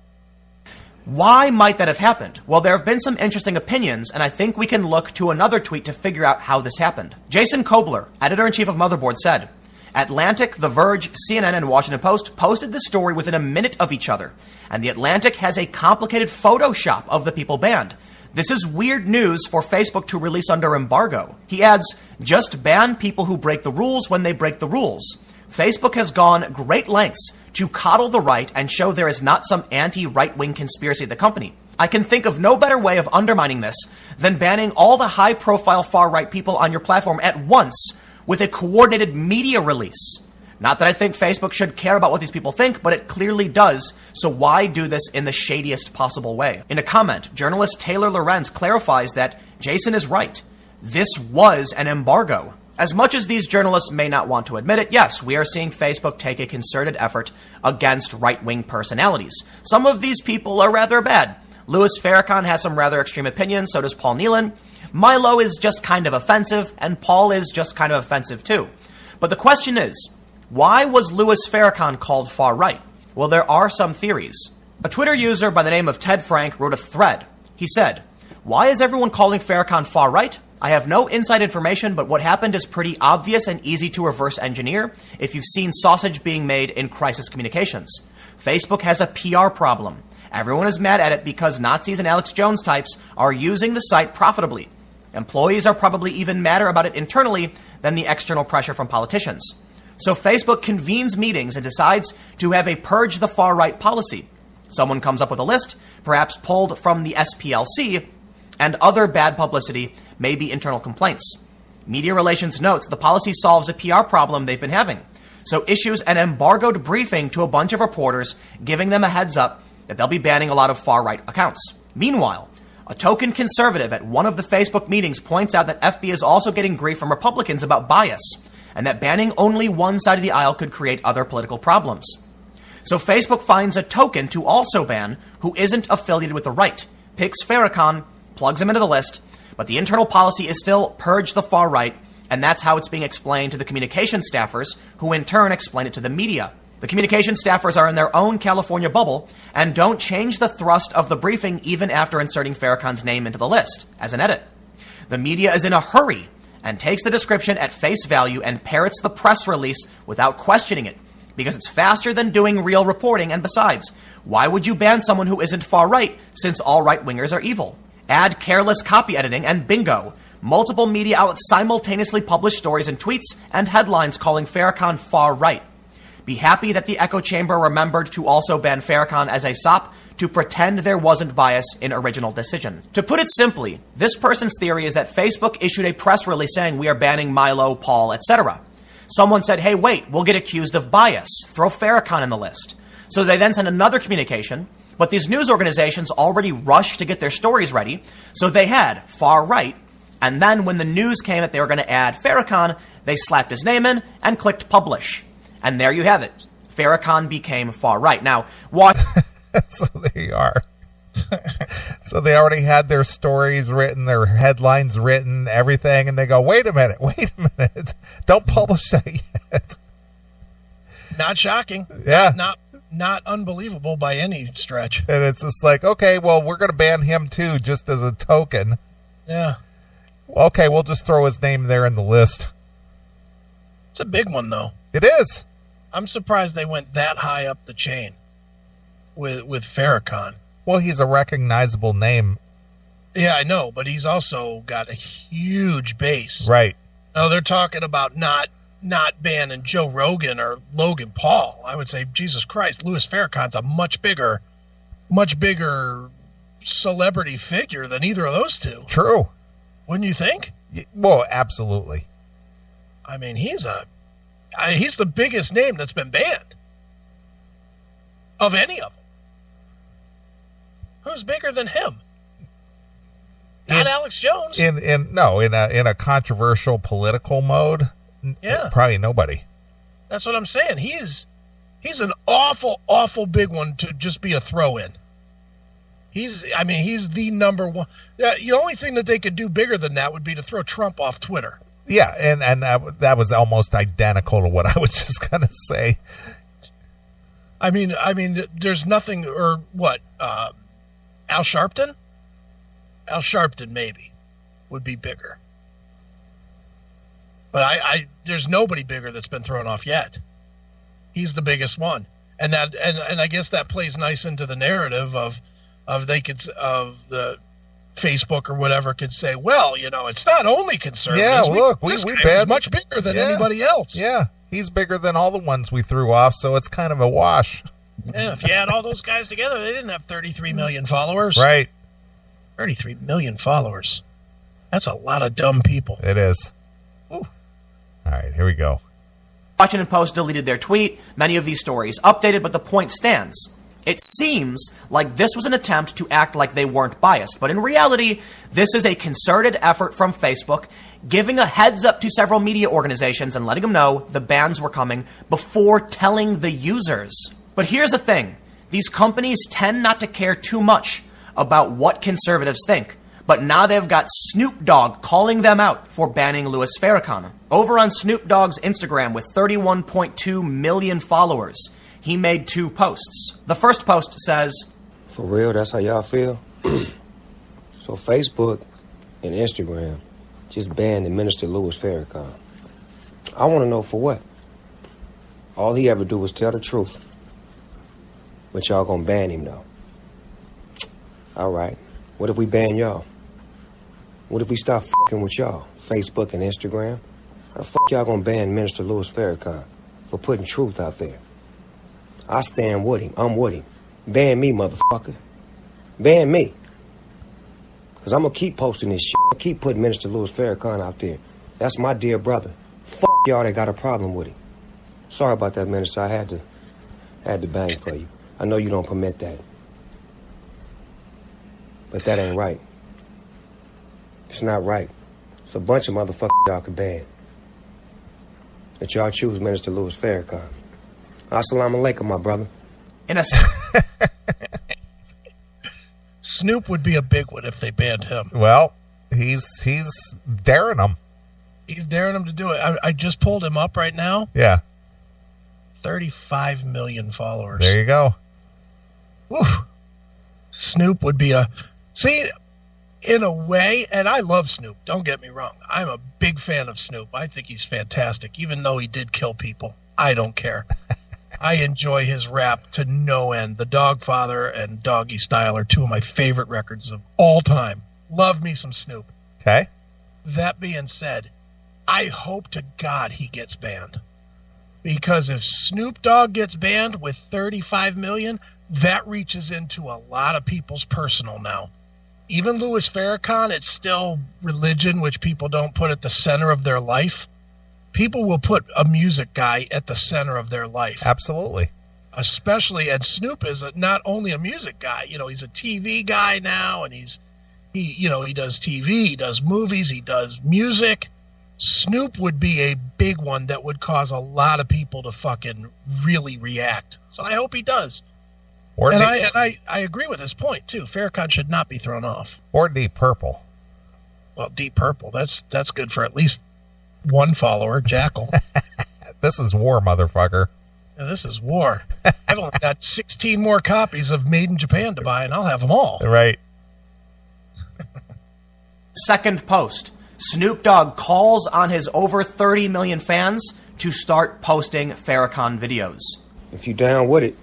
Why might that have happened? Well, there have been some interesting opinions, and I think we can look to another tweet to figure out how this happened. Jason Kobler, editor-in-chief of Motherboard, said, Atlantic, The Verge, CNN, and Washington Post posted this story within a minute of each other, and The Atlantic has a complicated Photoshop of the people banned. This is weird news for Facebook to release under embargo. He adds, just ban people who break the rules when they break the rules. Facebook has gone great lengths to coddle the right and show there is not some anti-right-wing conspiracy at the company. I can think of no better way of undermining this than banning all the high-profile far-right people on your platform at once with a coordinated media release. Not that I think Facebook should care about what these people think, but it clearly does, so why do this in the shadiest possible way? In a comment, journalist Taylor Lorenz clarifies that Jason is right. This was an embargo. As much as these journalists may not want to admit it, yes, we are seeing Facebook take a concerted effort against right-wing personalities. Some of these people are rather bad. Louis Farrakhan has some rather extreme opinions, so does Paul Nealon. Milo is just kind of offensive, and Paul is just kind of offensive too. But the question is, why was Louis Farrakhan called far-right? Well, there are some theories. A Twitter user by the name of Ted Frank wrote a thread. He said, why is everyone calling Farrakhan far-right? I have no inside information, but what happened is pretty obvious and easy to reverse engineer if you've seen sausage being made in crisis communications. Facebook has a PR problem. Everyone is mad at it because Nazis and Alex Jones types are using the site profitably. Employees are probably even madder about it internally than the external pressure from politicians. So Facebook convenes meetings and decides to have a purge the far-right policy. Someone comes up with a list, perhaps pulled from the SPLC, and other bad publicity may be internal complaints. Media Relations notes the policy solves a PR problem they've been having, so issues an embargoed briefing to a bunch of reporters, giving them a heads up that they'll be banning a lot of far-right accounts. Meanwhile, a token conservative at one of the Facebook meetings points out that FB is also getting grief from Republicans about bias, and that banning only one side of the aisle could create other political problems. So Facebook finds a token to also ban who isn't affiliated with the right, picks Farrakhan, plugs him into the list, but the internal policy is still purge the far right, and that's how it's being explained to the communication staffers, who in turn explain it to the media. The communication staffers are in their own California bubble and don't change the thrust of the briefing even after inserting Farrakhan's name into the list as an edit. The media is in a hurry and takes the description at face value and parrots the press release without questioning it, because it's faster than doing real reporting, and besides, why would you ban someone who isn't far right since all right-wingers are evil? Add careless copy editing and bingo. Multiple media outlets simultaneously publish stories and tweets and headlines calling Farrakhan far right. Be happy that the echo chamber remembered to also ban Farrakhan as a SOP to pretend there wasn't bias in original decision. To put it simply, this person's theory is that Facebook issued a press release saying we are banning Milo, Paul, etc. Someone said, hey, wait, we'll get accused of bias. Throw Farrakhan in the list. So they then sent another communication, but these news organizations already rushed to get their stories ready, so they had far right, and then when the news came that they were going to add Farrakhan, they slapped his name in and clicked publish. And there you have it. Farrakhan became far right. Now, what? So there you are. So they already had their stories written, their headlines written, everything, and they go, wait a minute. Don't publish that yet. Not shocking. Yeah. Not unbelievable by any stretch. And it's just like, okay, well, we're going to ban him too, just as a token. Yeah. Okay, we'll just throw his name there in the list. It's a big one, though. It is. I'm surprised they went that high up the chain with Farrakhan. Well, he's a recognizable name. Yeah, I know, but he's also got a huge base. Right. No, they're talking about not banning Joe Rogan or Logan Paul. I would say, Jesus Christ, Louis Farrakhan's a much bigger celebrity figure than either of those two. True. Wouldn't you think? Well, absolutely. I mean, he's the biggest name that's been banned of any of them. Who's bigger than him? Not Alex Jones. In a controversial political mode. Yeah, probably nobody. That's what I'm saying. He's an awful big one to just be a throw-in. He's the number one. The only thing that they could do bigger than that would be to throw Trump off Twitter. Yeah, and that was almost identical to what I was just gonna say. I mean, there's nothing, or what? Al Sharpton? Al Sharpton maybe would be bigger. But there's nobody bigger that's been thrown off yet. He's the biggest one, and I guess that plays nice into the narrative of the Facebook or whatever could say, well, it's not only conservatives. Yeah, look, we banned much bigger than anybody else. Yeah, he's bigger than all the ones we threw off, so it's kind of a wash. Yeah, if you add all those guys together, they didn't have 33 million followers. Right. 33 million followers. That's a lot of dumb people. It is. Ooh. All right, here we go. Washington Post deleted their tweet. Many of these stories updated, but the point stands. It seems like this was an attempt to act like they weren't biased, but in reality, this is a concerted effort from Facebook, giving a heads up to several media organizations and letting them know the bans were coming before telling the users. But here's the thing. These companies tend not to care too much about what conservatives think. But now they've got Snoop Dogg calling them out for banning Louis Farrakhan. Over on Snoop Dogg's Instagram with 31.2 million followers, he made 2 posts. The first post says, "For real, that's how y'all feel?" So Facebook and Instagram just banned the Minister Louis Farrakhan. I want to know for what? All he ever do was tell the truth. But y'all gonna ban him though. All right. What if we ban y'all? What if we stop fucking with y'all? Facebook and Instagram? How the fuck y'all gonna ban Minister Louis Farrakhan for putting truth out there? I stand with him. I'm with him. Ban me, motherfucker. Ban me. Because I'm going to keep posting this shit. I'll keep putting Minister Louis Farrakhan out there. That's my dear brother. Fuck y'all that got a problem with him. Sorry about that, Minister. I had to bang for you. I know you don't permit that. But that ain't right. It's not right. It's a bunch of motherfuckers y'all can ban. That y'all choose Minister Louis Farrakhan. Assalamu alaikum, my brother. Snoop would be a big one if they banned him. Well, he's daring them. He's daring them to do it. I just pulled him up right now. Yeah. 35 million followers. There you go. Woo. Snoop would be see, in a way, and I love Snoop, don't get me wrong. I'm a big fan of Snoop. I think he's fantastic, even though he did kill people. I don't care. I enjoy his rap to no end. The Dogfather and Doggy Style are 2 of my favorite records of all time. Love me some Snoop. Okay. That being said, I hope to God he gets banned. Because if Snoop Dogg gets banned with 35 million, that reaches into a lot of people's personal now. Even Louis Farrakhan, it's still religion, which people don't put at the center of their life. People will put a music guy at the center of their life. Absolutely. Especially, and Snoop is not only a music guy, he's a TV guy now, and he does TV, he does movies, he does music. Snoop would be a big one that would cause a lot of people to fucking really react. So I hope he does. I agree with his point too. Farrakhan should not be thrown off. Or Deep Purple. Well, Deep Purple, that's good for at least 1 follower, Jackal. This is war, motherfucker. Yeah, this is war. I've only got 16 more copies of Made in Japan to buy, and I'll have them all. Right. Second post. Snoop Dogg calls on his over 30 million fans to start posting Farrakhan videos. If you down with it,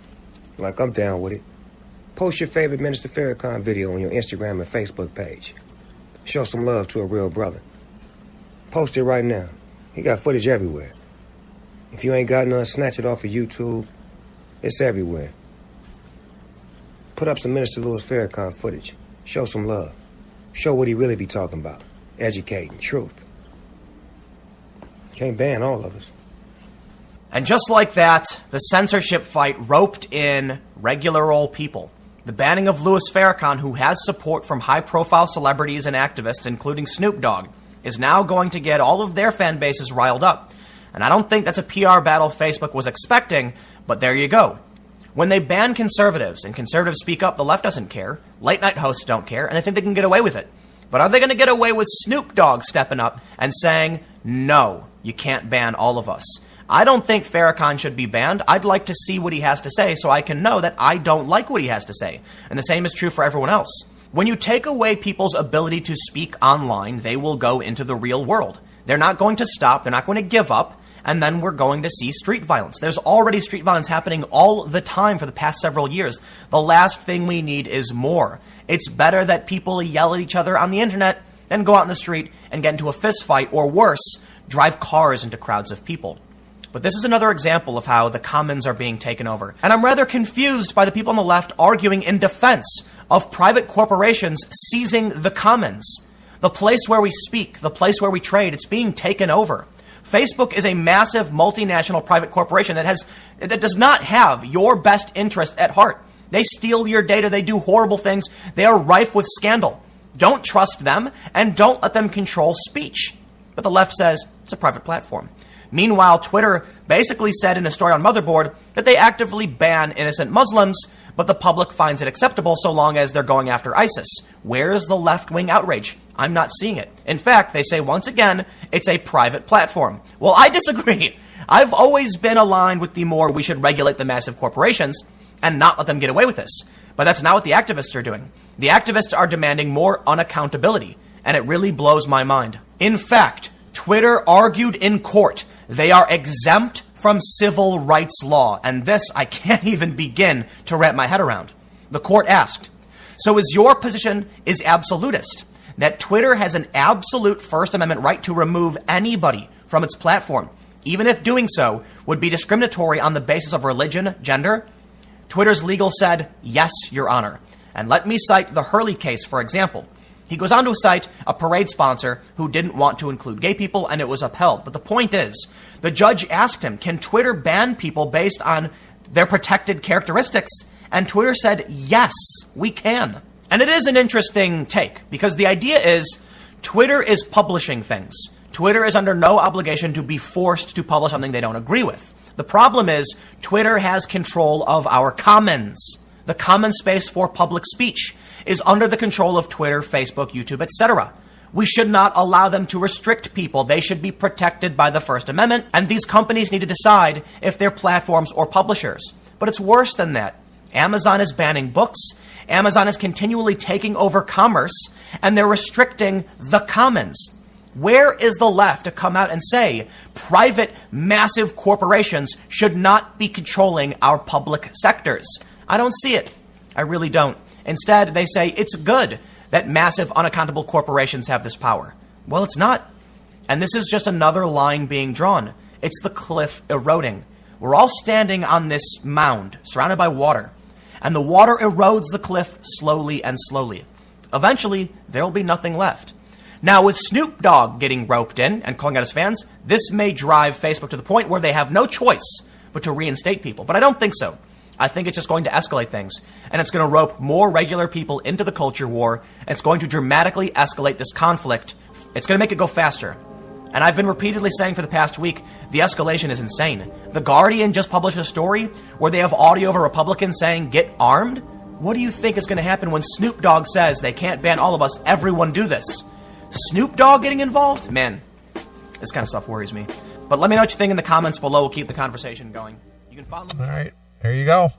like I'm down with it, post your favorite Minister Farrakhan video on your Instagram and Facebook page. Show some love to a real brother. Post it right now. He got footage everywhere. If you ain't got none, snatch it off of YouTube. It's everywhere. Put up some Minister Louis Farrakhan footage. Show some love. Show what he really be talking about. Educating, truth. Can't ban all of us. And just like that, the censorship fight roped in regular old people. The banning of Louis Farrakhan, who has support from high-profile celebrities and activists, including Snoop Dogg, is now going to get all of their fan bases riled up. And I don't think that's a PR battle Facebook was expecting, but there you go. When they ban conservatives, and conservatives speak up, the left doesn't care, late-night hosts don't care, and they think they can get away with it. But are they going to get away with Snoop Dogg stepping up and saying, no, you can't ban all of us? I don't think Farrakhan should be banned. I'd like to see what he has to say so I can know that I don't like what he has to say. And the same is true for everyone else. When you take away people's ability to speak online, they will go into the real world. They're not going to stop. They're not going to give up. and then we're going to see street violence. There's already street violence happening all the time for the past several years. The last thing we need is more. It's better that people yell at each other on the internet than go out in the street and get into a fist fight, or worse, drive cars into crowds of people. But this is another example of how the commons are being taken over. And I'm rather confused by the people on the left arguing in defense of private corporations seizing the commons. The place where we speak, the place where we trade, it's being taken over. Facebook is a massive multinational private corporation that does not have your best interest at heart. They steal your data, they do horrible things, they are rife with scandal. Don't trust them, and don't let them control speech. But the left says it's a private platform. Meanwhile, Twitter basically said in a story on Motherboard that they actively ban innocent Muslims, but the public finds it acceptable so long as they're going after ISIS. Where's the left-wing outrage? I'm not seeing it. In fact, they say once again, it's a private platform. Well, I disagree. I've always been aligned with the more we should regulate the massive corporations and not let them get away with this. But that's not what the activists are doing. The activists are demanding more unaccountability, and it really blows my mind. In fact, Twitter argued in court they are exempt from civil rights law, and this I can't even begin to wrap my head around. The court asked, so is your position is absolutist, that Twitter has an absolute First Amendment right to remove anybody from its platform, even if doing so would be discriminatory on the basis of religion, gender? Twitter's legal said, yes, Your Honor. And let me cite the Hurley case, for example. He goes on to cite a parade sponsor who didn't want to include gay people, and it was upheld. But the point is, the judge asked him, can Twitter ban people based on their protected characteristics? And Twitter said, yes, we can. And it is an interesting take, because the idea is Twitter is publishing things. Twitter is under no obligation to be forced to publish something they don't agree with. The problem is Twitter has control of our commons. The common space for public speech is under the control of Twitter, Facebook, YouTube, etc. We should not allow them to restrict people. They should be protected by the First Amendment, and these companies need to decide if they're platforms or publishers. But it's worse than that. Amazon is banning books. Amazon is continually taking over commerce, and they're restricting the commons. Where is the left to come out and say private, massive corporations should not be controlling our public sectors? I don't see it. I really don't. Instead, they say it's good that massive, unaccountable corporations have this power. Well, it's not. And this is just another line being drawn. It's the cliff eroding. We're all standing on this mound, surrounded by water. And the water erodes the cliff slowly and slowly. Eventually, there will be nothing left. Now, with Snoop Dogg getting roped in and calling out his fans, this may drive Facebook to the point where they have no choice but to reinstate people. But I don't think so. I think it's just going to escalate things, and it's going to rope more regular people into the culture war, and it's going to dramatically escalate this conflict. It's going to make it go faster. And I've been repeatedly saying for the past week, the escalation is insane. The Guardian just published a story where they have audio of a Republican saying, get armed? What do you think is going to happen when Snoop Dogg says they can't ban all of us, everyone do this? Snoop Dogg getting involved? Man, this kind of stuff worries me. But let me know what you think in the comments below. We'll keep the conversation going. You can follow me. All right. There you go.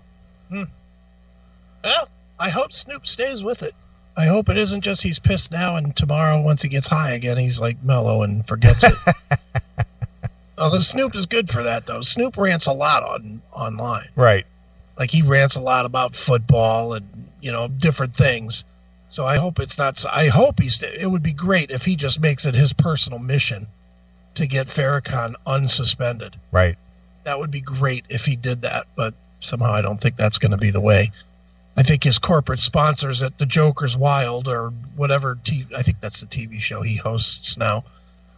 Well, I hope Snoop stays with it. I hope it isn't just he's pissed now and tomorrow once he gets high again, he's like mellow and forgets it. Although Snoop is good for that, though. Snoop rants a lot online. Right. Like he rants a lot about football and, different things. So I hope it's not. I hope it would be great if he just makes it his personal mission to get Farrakhan unsuspended. Right. That would be great if he did that, but somehow I don't think that's going to be the way. I think his corporate sponsors at The Joker's Wild or whatever, I think that's the TV show he hosts now,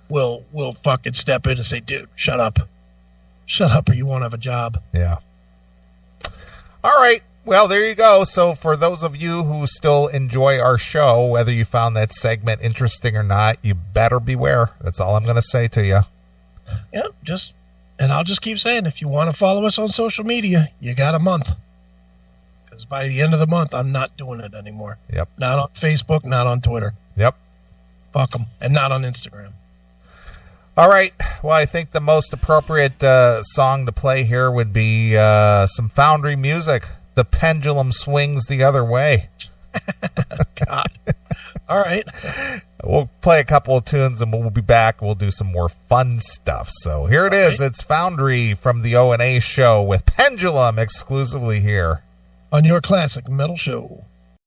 will fucking step in and say, dude, shut up. Shut up or you won't have a job. Yeah. All right. Well, there you go. So for those of you who still enjoy our show, whether you found that segment interesting or not, you better beware. That's all I'm going to say to you. Yeah, and I'll just keep saying, if you want to follow us on social media, you got a month. Because by the end of the month, I'm not doing it anymore. Yep. Not on Facebook, not on Twitter. Yep. Fuck them. And not on Instagram. All right. Well, I think the most appropriate song to play here would be some Foundry music. The pendulum swings the other way. God. All right. We'll play a couple of tunes and we'll be back. We'll do some more fun stuff. So here it is. It's Foundry from the O&A show with Pendulum exclusively here on your classic metal show.